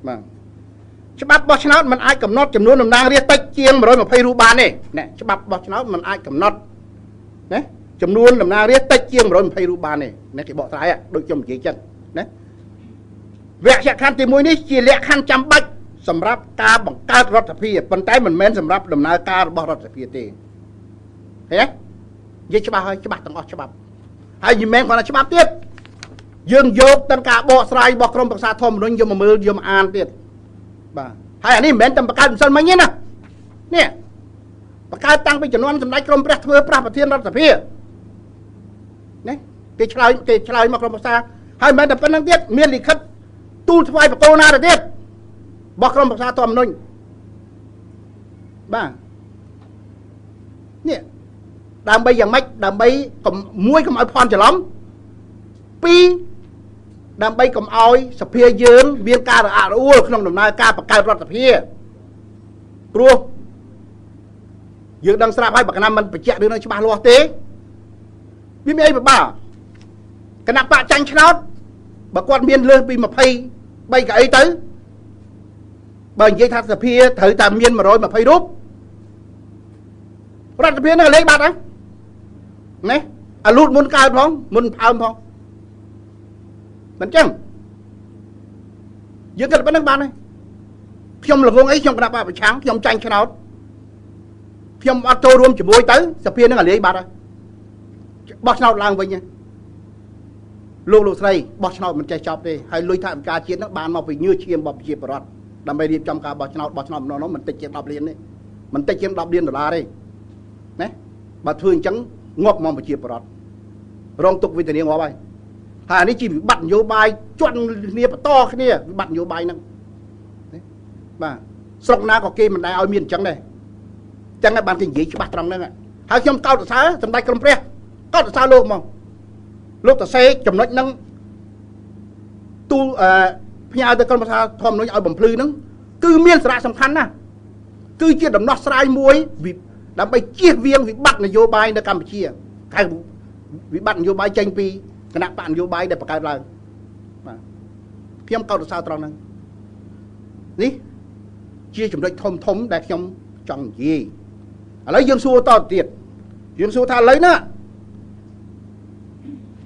បាទច្បាប់បោះឆ្នោតมันអាចកំណត់ចំនួនតំណាងរាស្ត្រតិចជាង120រូបបានទេណាច្បាប់បោះឆ្នោតมันអាចកំណត់ណាចំនួនតំណាងរាស្ត្រតិចជាង120រូបបានទេណាគេបកស្រាយដូចខ្ញុំនិយាយចឹងណាវគ្គខណ្ឌទី1នេះជាលក្ខខណ្ឌចាំបាច់សម្រាប់ការបង្កើតរដ្ឋសភាប៉ុន្តែមិនមែនសម្រាប់ដំណើរការរបស់រដ្ឋសភាទេឃើញទេនិយាយច្បាស់ហើយច្បាស់ទាំងអស់ច្បាប់ហើយមិនមែនគ្រាន់តែច្បាប់ទៀតយើងយកទាំងការបកស្រាយរបស់ក្រមប្រឹក្សាធម្មនុញ្ញយកមកមើលយកមកអានទៀតបាទហើយអានេះមិនមែនតែបង្កើតម្សិលមិញទេណានេះបង្កើតតាំងពីជំនាន់សម្ដេចក្រមព្រះធ្វើប្រប្រធានរដ្ឋសភាណាគេឆ្លើយមកក្រមប្រឹក្សាហើយមិនមែនតែប៉ុណ្្នឹងទៀតមានលិខិតទូលថ្វាយបកគោណាទៅទៀតរបស់ក្រមប្រឹក្សាធម្មនុញ្ញបាទនេះដើម្បីយ៉ាងម៉េចដើម្បីមួយកុំឲ្យភ័ន្តច្រឡំ2ដើម្បីកុំឲ្យសភាយើងមានការរអាក់រអួលក្នុងដំណើរការបង្កើតរដ្ឋសភាព្រោះយើងដឹងស្រាប់ហើយបើកណាមិនបញ្ជាក់រឿងនោះច្បាស់លាស់ទេវាមានអីពិបាកគណៈបកចាញ់ឆ្នោតបើគាត់មានលើសពី23កៅអីទៅបើនិយាយថាសភាត្រូវតែមាន120រូបរដ្ឋសភានឹងលេខបាត់ហើយណាអាលូតមុនកើតផងមុនផើមផងមិនចឹងយើងគិតប៉ុណ្្នឹងបានហើយខ្ញុំល្ងងអីខ្ញុំគណៈបកប្រឆាំងខ្ញុំចាញ់ឆ្នោតខ្ញុំអត់ចូលរួមជាមួយទៅសភានឹងលេខបាត់ហើយបោះឆ្នោតឡើងវិញលោកស្រីបោះឆ្នោតមិនចេះចប់ទេហើយលុយថវិកាជាតិនឹងបានមកពីញើសឈាមរបស់ប្រជាពលរដ្ឋដើម្បីរៀបចំការបោះឆ្នោតម្ដងនោះមិនតិចជាង10លានទេមិនតិចជាង10លានដុល្លារទេណាបើធ្វើអញ្ចឹងងាប់មកប្រជាពលរដ្ឋរងទុកវេទនាងាប់ហើយហើយនេះជាវិបត្តិនយោបាយជន់គ្នាបន្តគ្នាវិបត្តិនយោបាយហ្នឹងបាទស្រុកណាក៏គេមិនដែលឲ្យមានអញ្ចឹងដែរអញ្ចឹងហើយបានគេនិយាយច្បាស់ត្រង់ហ្នឹងហើយខ្ញុំកោតសរសើរសម្ដេចក្រមព្រះកោតសរសើរលោកហ្មងលោកតសេចំណុចហ្នឹងទូផ្ញើទៅក្រមប្រឹក្សាធម្មនុញ្ញឲ្យបំភ្លឺហ្នឹងគឺមានសារៈសំខាន់ណាស់គឺជាដំណោះស្រាយមួយដើម្បីជៀសវាងវិបត្តិនយោបាយនៅកម្ពុជាហៅវិបត្តិនយោបាយចេញពីគណៈបកនយោបាយដែលបង្កើតឡើងបាទខ្ញុំកោតសរសើរត្រង់ហ្នឹងនេះជាចំណុចធំដែលខ្ញុំចង់និយាយឥឡូវយើងសួរតទៅទៀតយើងសួរថាឥឡូវណា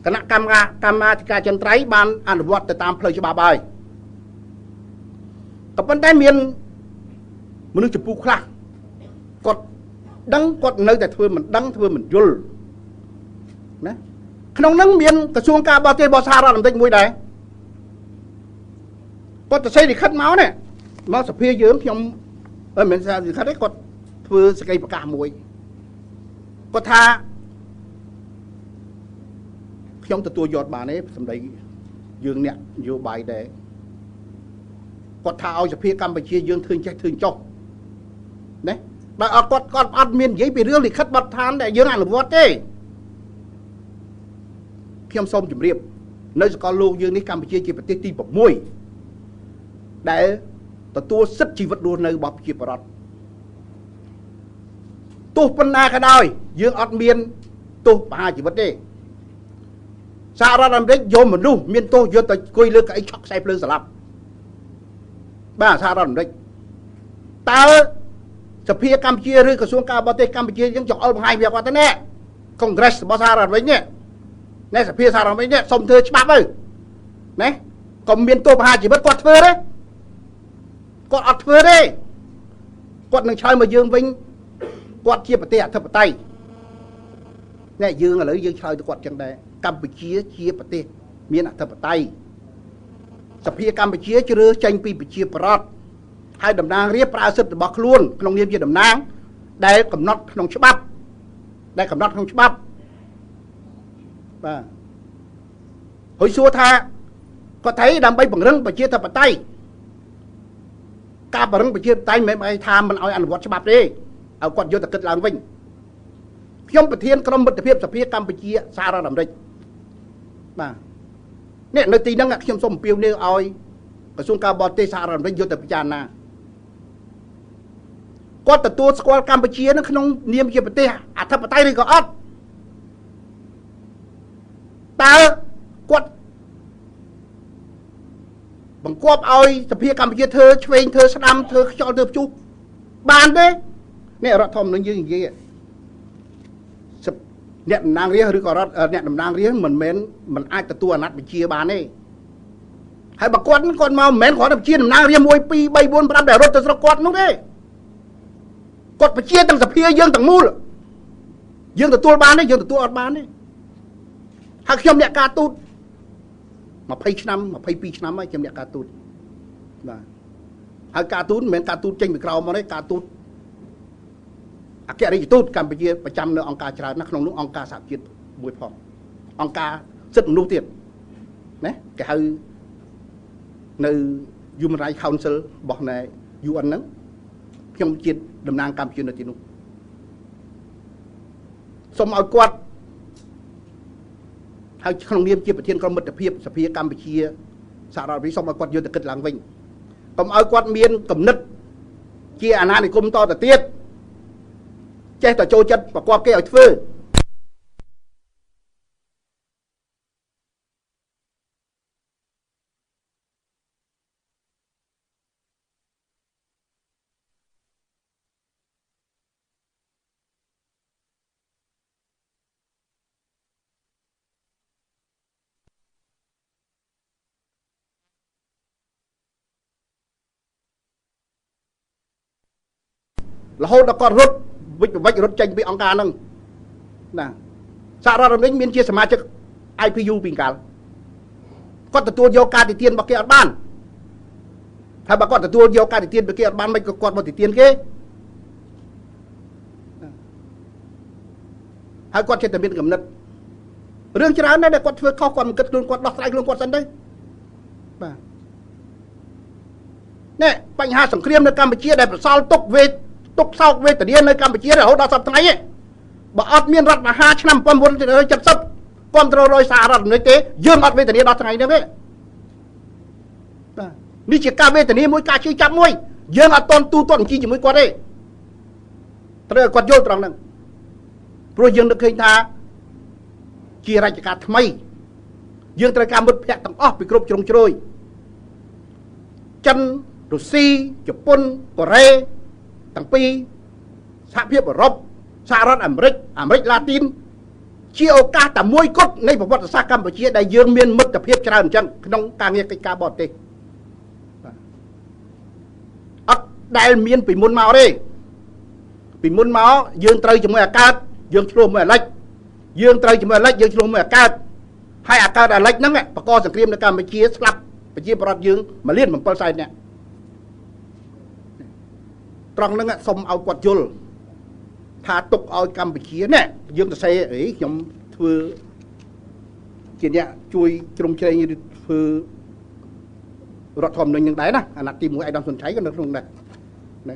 គណៈកម្មាធិការចិនត្រៃបានអនុវត្តទៅតាមផ្លូវច្បាប់ហើយក៏ប៉ុន្តែមានមនុស្សចំពោះខ្លះគាត់ដឹងគាត់នៅតែធ្វើមិនដឹងធ្វើមិនយល់ណាក្នុងហ្នឹងមានក្រសួងការបរទេសរបស់សហរដ្ឋអាមេរិកមួយដែរគាត់ទៅសេលិខិតមកនេះមកសភាយើងខ្ញុំមិនមែនសេលិខិតទេគាត់ធ្វើសេចក្តីប្រកាសមួយគាត់ថាខ្ញុំទទួលយកបានទេសម្ដីយើងអ្នកនយោបាយដែរគាត់ថាឲ្យសភាកម្ពុជាយើងធ្វើចេះធ្វើចុះណាបើអត់គាត់អត់មាននិយាយពីរឿងលិខិតបទដ្ឋានដែលយើងអនុវត្តទេខ្ញុំសូមជម្រាបនៅសកលលោកយើងនេះកម្ពុជាជាប្រទេសទី6ដែលទទួលសិទ្ធិជីវិតរស់នៅរបស់ប្រជាពលរដ្ឋទោះប៉ុណ្ណាក៏ដោយយើងអត់មានទោសប្រហារជីវិតទេសហរដ្ឋអាមេរិកយកមនុស្សមានទោសយកទៅអង្គុយលើកៅអីឆក់ខ្សែភ្លើងស្លាប់បាទសហរដ្ឋអាមេរិកតើសភាកម្ពុជាឬក្រសួងការបរទេសកម្ពុជាយើងចង់អល់បង្ហាញវាគាត់ទៅណែកុងក្រេសរបស់សហរដ្ឋអាមេរិកនេះណែសភាសហរដ្ឋអាមេរិកនេះសុំធ្វើច្បាប់ទៅណាកុំមានទោសប្រហារជីវិតគាត់ធ្វើទេគាត់អត់ធ្វើទេគាត់នឹងឆ្លើយមកយើងវិញគាត់ជាប្រទេសអធិបតេយ្យណែយើងឥឡូវយើងឆ្លើយទៅគាត់ចឹងដែរកម្ពុជាជាប្រទេសមានអធិបតេយ្យស ភាកម្ពុជាជ្រើសចេញពីប្រជាប្រដ្ឋហើយតំណាងរាស្ត្រប្រើសិទ្ធិរបស់ខ្លួនក្នុងនាមជាតំណាងដែលកំណត់ក្នុងច្បាប់បាទហើយសួរថាគាត់ថាដើម្បីពង្រឹងប្រជាធិបតេយ្យការពង្រឹងប្រជាធិបតេយ្យមិនមែនថាមិនឲ្យអនុវត្តច្បាប់ទេឲ្យគាត់យកទៅគិតឡើងវិញខ្ញុំប្រធានក្រុមមិត្តភាពសភាកម្ពុជាសហរដ្ឋអាមេរិកបាទនេះនៅទីហ្នឹងខ្ញុំសូមអំពាវនាវឲ្យក្រសួងការបរទេសសហរដ្ឋអាមេរិកយកទៅពិចារណាគាត់ទទួលស្គាល់កម្ពុជានៅក្នុងនាមជាប្រទេសអធិបតេយ្យឬក៏អត់តើគាត់បង្គាប់ឲ្យសភាកម្ពុជាធ្វើឆ្វេងធ្វើស្ដាំធ្វើខ្យល់ធ្វើព្យុះបានទេនេះរដ្ឋធម្មនុញ្ញយើងនិយាយអ្នកតំណាងរាស្ត្រឬក៏រដ្ឋអ្នកតំណាងរាស្ត្រមិនអាចទទួលអាណត្តិបញ្ជាបានទេហើយបើគាត់មកមិនមែនគ្រាន់តែបញ្ជាតំណាងរាស្ត្រ1 2 3 4 5ដែលរត់ទៅស្រុកគាត់នោះទេគាត់បញ្ជាទាំងសភាយើងទាំងមូលយើងទទួលបានទេយើងទទួលអត់បានទេហើយខ្ញុំអ្នកការទូត20ឆ្នាំ22ឆ្នាំហើយខ្ញុំអ្នកការទូតបាទហើយការទូតមិនមែនការទូតចេញពីក្រៅមកទេការទូតអគ្គរដ្ឋទូតកម្ពុជាប្រចាំនៅអង្គការច្រើនណាស់ក្នុងនោះអង្គការសហជាតិមួយផងអង្គការសិទ្ធិមនុស្សទៀតណាគេហៅនៅ Human Rights Council របស់នៃ UN ហ្នឹងខ្ញុំជាតំណាងកម្ពុជានៅទីនោះសូមឲ្យគាត់ហើយក្នុងនាមជាប្រធានក្រុមមិត្តភាពសភាកម្ពុជាសហរដ្ឋអាមេរិកសូមឲ្យគាត់យកទៅគិតឡើងវិញកុំឲ្យគាត់មានគំនិតជាអាណានិគមតទៅទៀតចេះតែចូលចិត្តប្រកបគេឲ្យធ្វើរហូតដល់គាត់រត់វិចរត់ចេញពីអង្គការហ្នឹងណាសហរដ្ឋអាមេរិកមានជាសមាជិក IPU ពីកាលគាត់ទទួលយកការទីទានរបស់គេអត់បានហើយបើគាត់ទទួលយកការទីទានរបស់គេអត់បានមិនក៏គាត់មកទីទានគេហើយគាត់ចេះតែមានគំនិតរឿងច្រើនណាស់ដែលគាត់ធ្វើខុសគាត់មិនគិតខ្លួនគាត់ដោះស្រាយខ្លួនគាត់សិនទៅបាទនេះបញ្ហាសង្គ្រាមនៅកម្ពុជាដែលប្រសល់ទុកសោកវេទនានៅកម្ពុជារហូតដល់សប្តាហ៍ថ្ងៃបើអត់មានរដ្ឋមហាឆ្នាំ1970គាំទ្ររយសហរដ្ឋអាមេរិកទេយើងអត់វេទនាដល់ថ្ងៃនេះទេបាទនេះជាការវេទនាមួយការជឿចាប់មួយយើងអត់តន់ទូទាត់អញ្ជើញជាមួយគាត់ទេត្រូវឲ្យគាត់យល់ត្រង់ហ្នឹងព្រោះយើងនឹកឃើញថាជារាជការថ្មីយើងត្រូវការមិត្តភ័ក្តិទាំងអស់ពីគ្រប់ជ្រុងជ្រោយចិនរុស្ស៊ីជប៉ុនកូរ៉េទាំងពីរសហភាពអឺរ៉ុបសហរដ្ឋអាមេរិកឡាទីនជាឱកាសតែមួយគត់នៃប្រវត្តិសាស្ត្រកម្ពុជាដែលយើងមានមិត្តភាពច្រើនអញ្ចឹងក្នុងការងារកិច្ចការបរទេសអត់ដែលមានពីមុនមកទេពីមុនមកយើងត្រូវជាមួយអាកាសយើងឆ្លោះមួយអាលិចយើងត្រូវជាមួយអាលិចយើងឆ្លោះមួយអាកាសហើយអាកាសអាលិចហ្នឹងបកកសង្គ្រាមនៅកម្ពុជាស្លាប់ប្រជាពលរដ្ឋយើង1,700,000នាក់ត្រង់ហ្នឹងសូមឲ្យគាត់យល់ថាទុកឲ្យកម្ពុជានេះយើងទៅសេអីខ្ញុំធ្វើជាអ្នកជួយជ្រោមជ្រែងធ្វើរដ្ឋធម្មនុញ្ញនឹងដែរណាអាណត្តិទី1ឯកឧត្តមសុនឆៃក៏នៅក្នុងដែរណា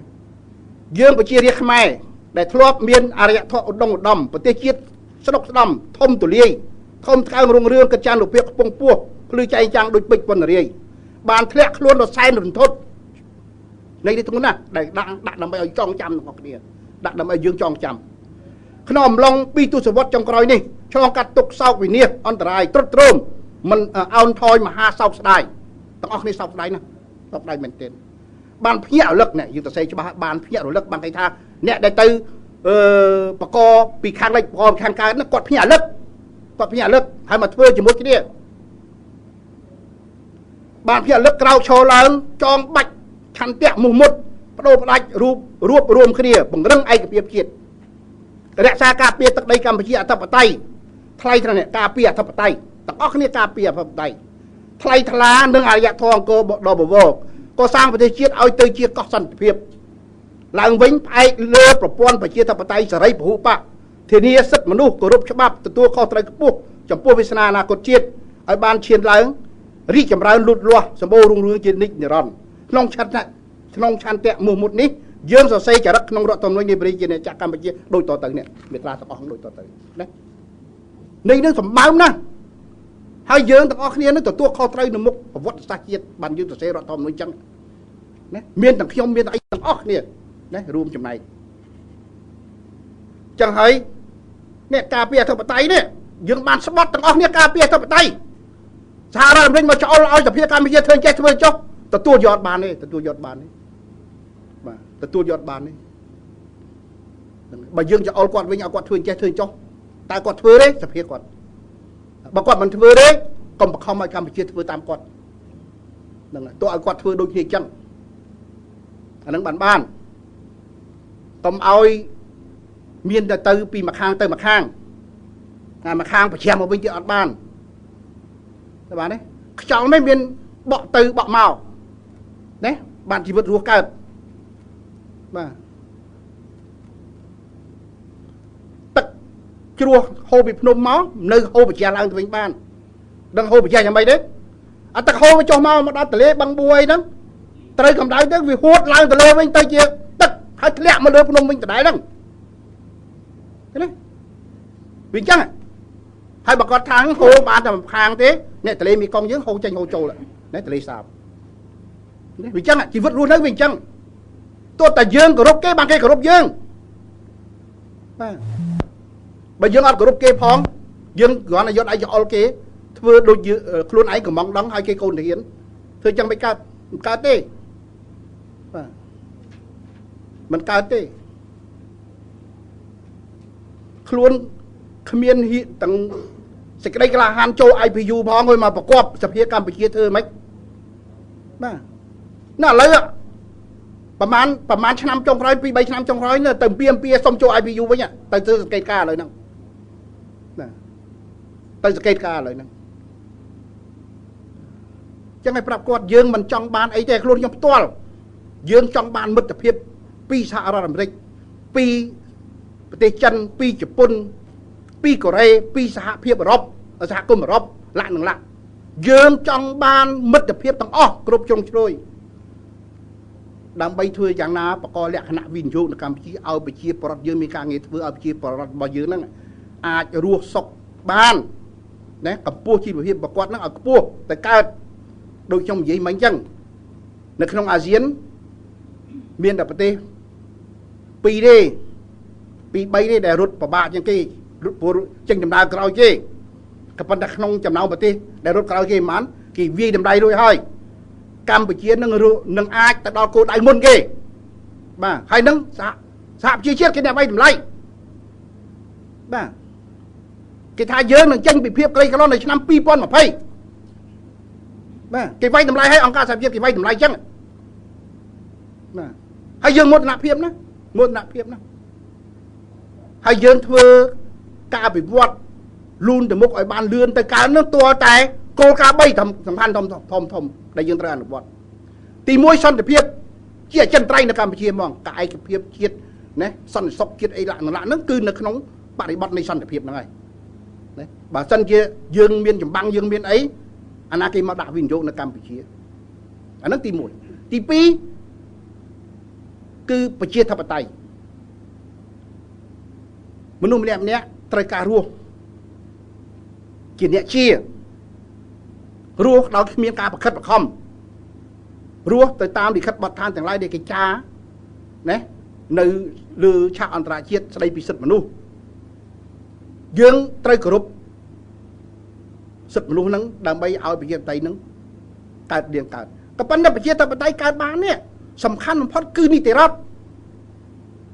យើងប្រជារាស្ត្រខ្មែរដែលធ្លាប់មានអរិយធម៌ឧត្តមប្រទេសជាតិស្ដុកស្ដំធំទូលាយធំថ្កើងរុងរឿងកិច្ចចានុភាពខ្ពង់ពោះភ្លឺចែងចាំងដូចពេជ្រប៉ុនរាយបានធ្លាក់ខ្លួនដល់សែនរន្ធត់នៃនេះធ្ងន់ណាស់ដែលដាក់ដើម្បីឲ្យចងចាំទាំងអស់គ្នាដាក់ដើម្បីយើងចងចាំក្នុងអំឡុង2ទសវត្សរ៍ចុងក្រោយនេះឆ្លងកាត់ទុកសោកវិនាសអន្តរាយទ្រុឌទ្រោមមិនអោនថយមហាសោកស្ដាយទាំងអស់គ្នាសោកស្ដាយណាស់សោកស្ដាយមែនទែនបានភ្ញាក់រលឹកនេះយើងទៅសេច្បាស់បានភ្ញាក់រលឹកបានគេថាអ្នកដែលទៅបកពីខាងលិចបកពីខាងកើតហ្នឹងគាត់ភ្ញាក់រលឹកហើយមកធ្វើជាមួយគ្នាបានភ្ញាក់រលឹកក្រោកឈរឡើងចងបាច់ឆន្ទៈមុះមុតបដូរផ្ដាច់រួបរួមគ្នាពង្រឹងឯកភាពជាតិរក្សាការពារទឹកដីកម្ពុជាអធិបតេយ្យថ្លៃថ្នាក់ការពារអធិបតេយ្យទាំងអស់គ្នាការពារអធិបតេយ្យ ថ្លៃថ្លានិងអរិយធម៌អង្គរដ៏បវរក៏សាងប្រទេសជាតិឲ្យទៅជាកោះសន្តិភាពឡើងវិញផ្អែកលើប្រព័ន្ធប្រជាធិបតេយ្យសេរីពហុបកធានាសិទ្ធិមនុស្សគោរពច្បាប់ទទួលខុសត្រូវខ្ពស់ចំពោះវាសនាអនាគតជាតិឲ្យបានឈានឡើងរីកចម្រើនលូតលាស់សម្បូររុងរឿងជានិច្ចនិរន្តរ៍ក្នុងឆន្ទៈមោះមុតនេះយើងសរសេរចរិតក្នុងរដ្ឋធម្មនុញ្ញនៃប្រជាជាតិកម្ពុជាដូចតទៅនេះមេត្រាទាំងអស់ដូចតទៅណានេះនឹងសម្បើមណាស់ហើយយើងទាំងអស់គ្នានឹងទទួលខុសត្រូវនៅមុខប្រវត្តិសាស្ត្រជាតិបានយើងសរសេររដ្ឋធម្មនុញ្ញចឹងណាមានទាំងខ្ញុំមានទាំងអីទាំងអស់គ្នាណារួមចំណែកចឹងហើយនេះការពារអធិបតេយ្យនេះយើងបានស្បត់ទាំងអស់គ្នាការពារអធិបតេយ្យសហរដ្ឋអាមេរិកមកចោលឲ្យសភាកម្ពុជាធ្វើចេះធ្វើចុះទទួលយកបានទេទទួលយកបានទេបាទទទួលយកបានទេបើយើងចោលគាត់វិញឲ្យគាត់ធ្វើចេះធ្វើចុះតើគាត់ធ្វើទេសភាគាត់បើគាត់មិនធ្វើទេកុំបង្ខំឲ្យកម្ពុជាធ្វើតាមគាត់ហ្នឹងហើយទោះឲ្យគាត់ធ្វើដូចគ្នាអញ្ចឹងអាហ្នឹងបានកុំឲ្យមានតែទៅពីម្ខាងទៅម្ខាងម្ខាងប្រចាំមកវិញទៀតអត់បានតែបានទេខ្យល់នេះមានបក់ទៅបក់មកណាបានជីវិតរស់កើតបាទទឹកជ្រោះហូរពីភ្នំមកនៅហូរប្រចាំឡើងទៅវិញបានដឹងហូរប្រចាំយ៉ាងម៉េចទេអាទឹកហូរមកចុះមកដល់ទន្លេបឹងបួយហ្នឹងត្រូវកម្ដៅទៅវាហួតឡើងទៅលើវិញទៅជាទឹកហើយធ្លាក់មកលើភ្នំវិញដដែលហ្នឹងឃើញទេវាអញ្ចឹងហើយបើគាត់ថាហូរបានតែម្ខាងទេអ្នកទន្លេមេគង្គយើងហូរចេញហូរចូលណាទន្លេសាបនេះវាអញ្ចឹងជីវិតរស់នៅវាអញ្ចឹងទោះតែយើងគោរពគេបានគេគោរពយើងបាទបើយើងអត់គោរពគេផងយើងគ្រាន់តែយកឯងចោលគេធ្វើដូចខ្លួនឯងកំងដងឲ្យគេកូនរៀនធ្វើអញ្ចឹងមិនកើតទេបាទមិនកើតទេខ្លួនគ្មានទាំងសេចក្តីក្លាហានចូល IPU ផងឲ្យមកប្រកបសភាកម្ពុជាធ្វើម៉េចបាទណាឥឡូវប្រហែលឆ្នាំចុងក្រោយ 2-3 ឆ្នាំចុងក្រោយទៅពីសុំចូល IPU វិញទៅធ្វើសង្កេតការឥឡូវហ្នឹងណាទៅសង្កេតការឥឡូវហ្នឹងចឹងឲ្យប្រាប់គាត់យើងមិនចង់បានអីទេខ្លួនខ្ញុំផ្ទាល់យើងចង់បានមិត្តភាពពីសហរដ្ឋអាមេរិកពីប្រទេសចិនពីជប៉ុនពីកូរ៉េពីសហភាពអឺរ៉ុបសហគមន៍អឺរ៉ុបឡាក់នឹងឡាក់យើងចង់បានមិត្តភាពទាំងអស់គ្រប់ជ្រុងជ្រោយដើម្បីធ្វើយ៉ាងណាបកលក្ខណៈវិនិយោគនៅកម្ពុជាឲ្យប្រជាពលរដ្ឋយើងមានការងារធ្វើឲ្យប្រជាពលរដ្ឋរបស់យើងហ្នឹងអាចរស់សុខបានណាកម្ពស់ជីវភាពរបស់គាត់ហ្នឹងឲ្យខ្ពស់តែកើតដូចខ្ញុំនិយាយមិញអញ្ចឹងនៅក្នុងអាស៊ានមានតែប្រទេស2ទេ2 3ទេដែលរត់ពិបាកជាងគេរត់ចេញដំណើរក្រោយគេក៏ប៉ុន្តែក្នុងចំណោមប្រទេសដែលរត់ក្រោយគេមិនបានគេវាយតម្លៃរួចហើយកម្ពុជានឹងអាចទៅដល់គោលដៅមុនគេបាទហើយនឹងសហប្រជាជាតិគេអ្នកវាយតម្លៃបាទគេថាយើងនឹងចេញពីភាពក្រីក្រនៅឆ្នាំ2020បាទគេវាយតម្លៃឲ្យអង្គការសហប្រជាជាតិគេវាយតម្លៃអញ្ចឹងបាទហើយយើងមោទនភាពណាហើយយើងធ្វើការអភិវឌ្ឍលូនទៅមុខឲ្យបានលឿនទៅកើនឹងតួតែគោលការណ៍3សំខាន់ធំដែលយើងត្រូវអនុវត្តទី1សន្តិភាពជាអចិន្ត្រៃយ៍នៅកម្ពុជាហ្មងការឯកភាពជាតិណាសន្តិសុខជាតិអីឡាក់ហ្នឹងគឺនៅក្នុងបរិបទនៃសន្តិភាពហ្នឹងហើយណាបើសិនជាយើងមានចម្បាំងយើងមានអីអាណាគេមកដាក់វិនិយោគនៅកម្ពុជាអាហ្នឹងទី1ទី2គឺប្រជាធិបតេយ្យមនុស្សម្នាក់ត្រូវការរស់ជាអ្នកជារស់ដោយគ្មានការប្រខិតប្រខំរស់ទៅតាមលិខិតបទដ្ឋានទាំងឡាយដែលគេចារណានៅលើឆាកអន្តរជាតិស្ដីពីសិទ្ធិមនុស្សយើងត្រូវគោរពសិទ្ធិមនុស្សហ្នឹងដើម្បីឲ្យប្រជាធិបតេយ្យហ្នឹងកើតរៀងកើតក៏ប៉ុន្តែប្រជាធិបតេយ្យកើតបាននេះសំខាន់បំផុតគឺនីតិរដ្ឋ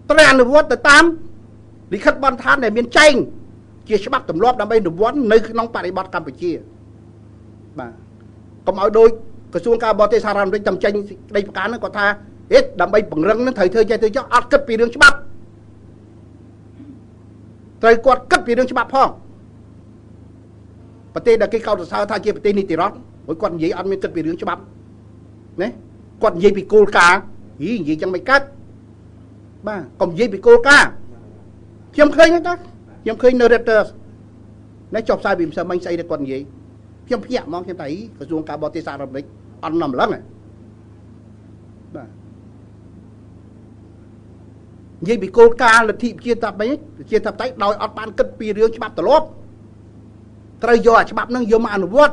ត្រូវអនុវត្តទៅតាមលិខិតបទដ្ឋានដែលមានចែងជាច្បាប់ទម្លាប់ដើម្បីអនុវត្តនៅក្នុងបរិបទកម្ពុជាបាទកុំឲ្យដូចក្រសួងការបរទេសសហរដ្ឋអាមេរិកតាមចេញដីប្រកាសហ្នឹងគាត់ថាហេតុដើម្បីពង្រឹងនឹងត្រូវធ្វើចេះធ្វើចោះអត់គិតពីរឿងច្បាប់ត្រូវគាត់គិតពីរឿងច្បាប់ផងប្រទេសដែលគេកោតសរសើរថាជាប្រទេសនីតិរដ្ឋ Ôi con gì ăn miếng cất về đường cho bắp đấy con gì bị cô cá gì chẳng mày cắt ba còn gì bị cô cá chấm khơi nhá chấm khơi narrator nãy chọc sai bị sao mình xây được con gì chấm phia mong chấm thấy cái chuông cá bò tê sa rồi đấy ăn nằm lắm này ba gì bị cô cá là thị chia tập tay đòi ọt ban cất về đường cho bắp tờ lốp trời giờ cho bắp nó vô mà nó vót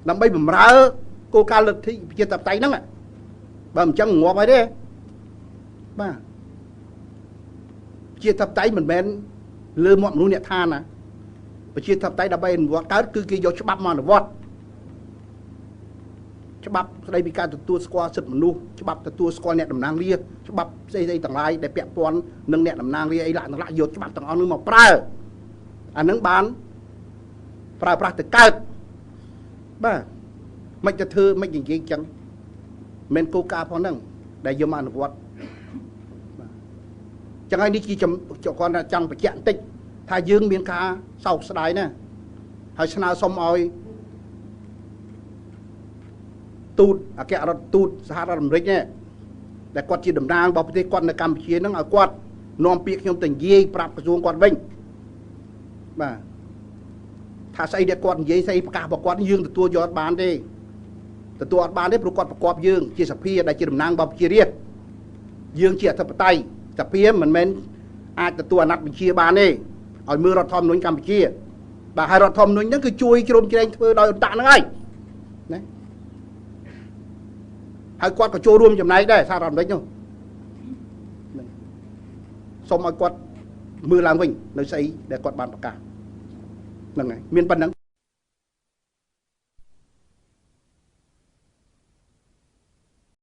làm bây bầm ra cô ca lực thì chia tập tay nó bầm chân ngọt vậy đấy ba chia tập tay mình bên lơ mọn luôn nhẹ than nè và chia tập tay đã bay vót cái cứ kia vô cho bắp mà nó vót cho bắp đây bị ca từ tua squat sụt mình luôn cho bắp từ tua squat nhẹ đầm nang lia cho bắp dây tầng lai để bẹp pon nâng nhẹ đầm nang lia ấy lại vô cho bắp tầng on nước màu pra anh nâng bán pra từ cao ba mấy cái thơ mấy cái gì chẳng men coca phong năng đại dương man vót chẳng ai đi chi cho con là chẳng phải chẹn tích thay dương miền ca sau sài nè hay sao xong rồi tụt à kẹo nó tụt sao ra làm rít nhé để quạt chỉ đầm nang bảo cái quạt là Campuchia nó ở quạt non piệt trong tỉnh dây prap cái xuống quạt vinh màถ้าใส่เด็กกอดยี่ใส่กาบกอดยืงตัวยอดบานได้แต่ตัวบานได้ประกอบยืงจีสพีได้จีดำนางบอบจีเรียดยืงเจียทับไตแต่เพี้ยเหมือนเม้นอาจจะตัวนักบิเชียบานได้เอามือรถทอมนุ่งกำบิเชียแต่ให้รถทอมนุ่งนั่นคือช่วยกรมจีเรงเพื่อโดยต่างนั่นไงนะให้กอดกับโจรวมจำไหนได้ถ้าทำได้ยังสมเอากอดมือลางวิ่งในใส่ได้กอดบานปากกานั่นไงเมียนปันนัง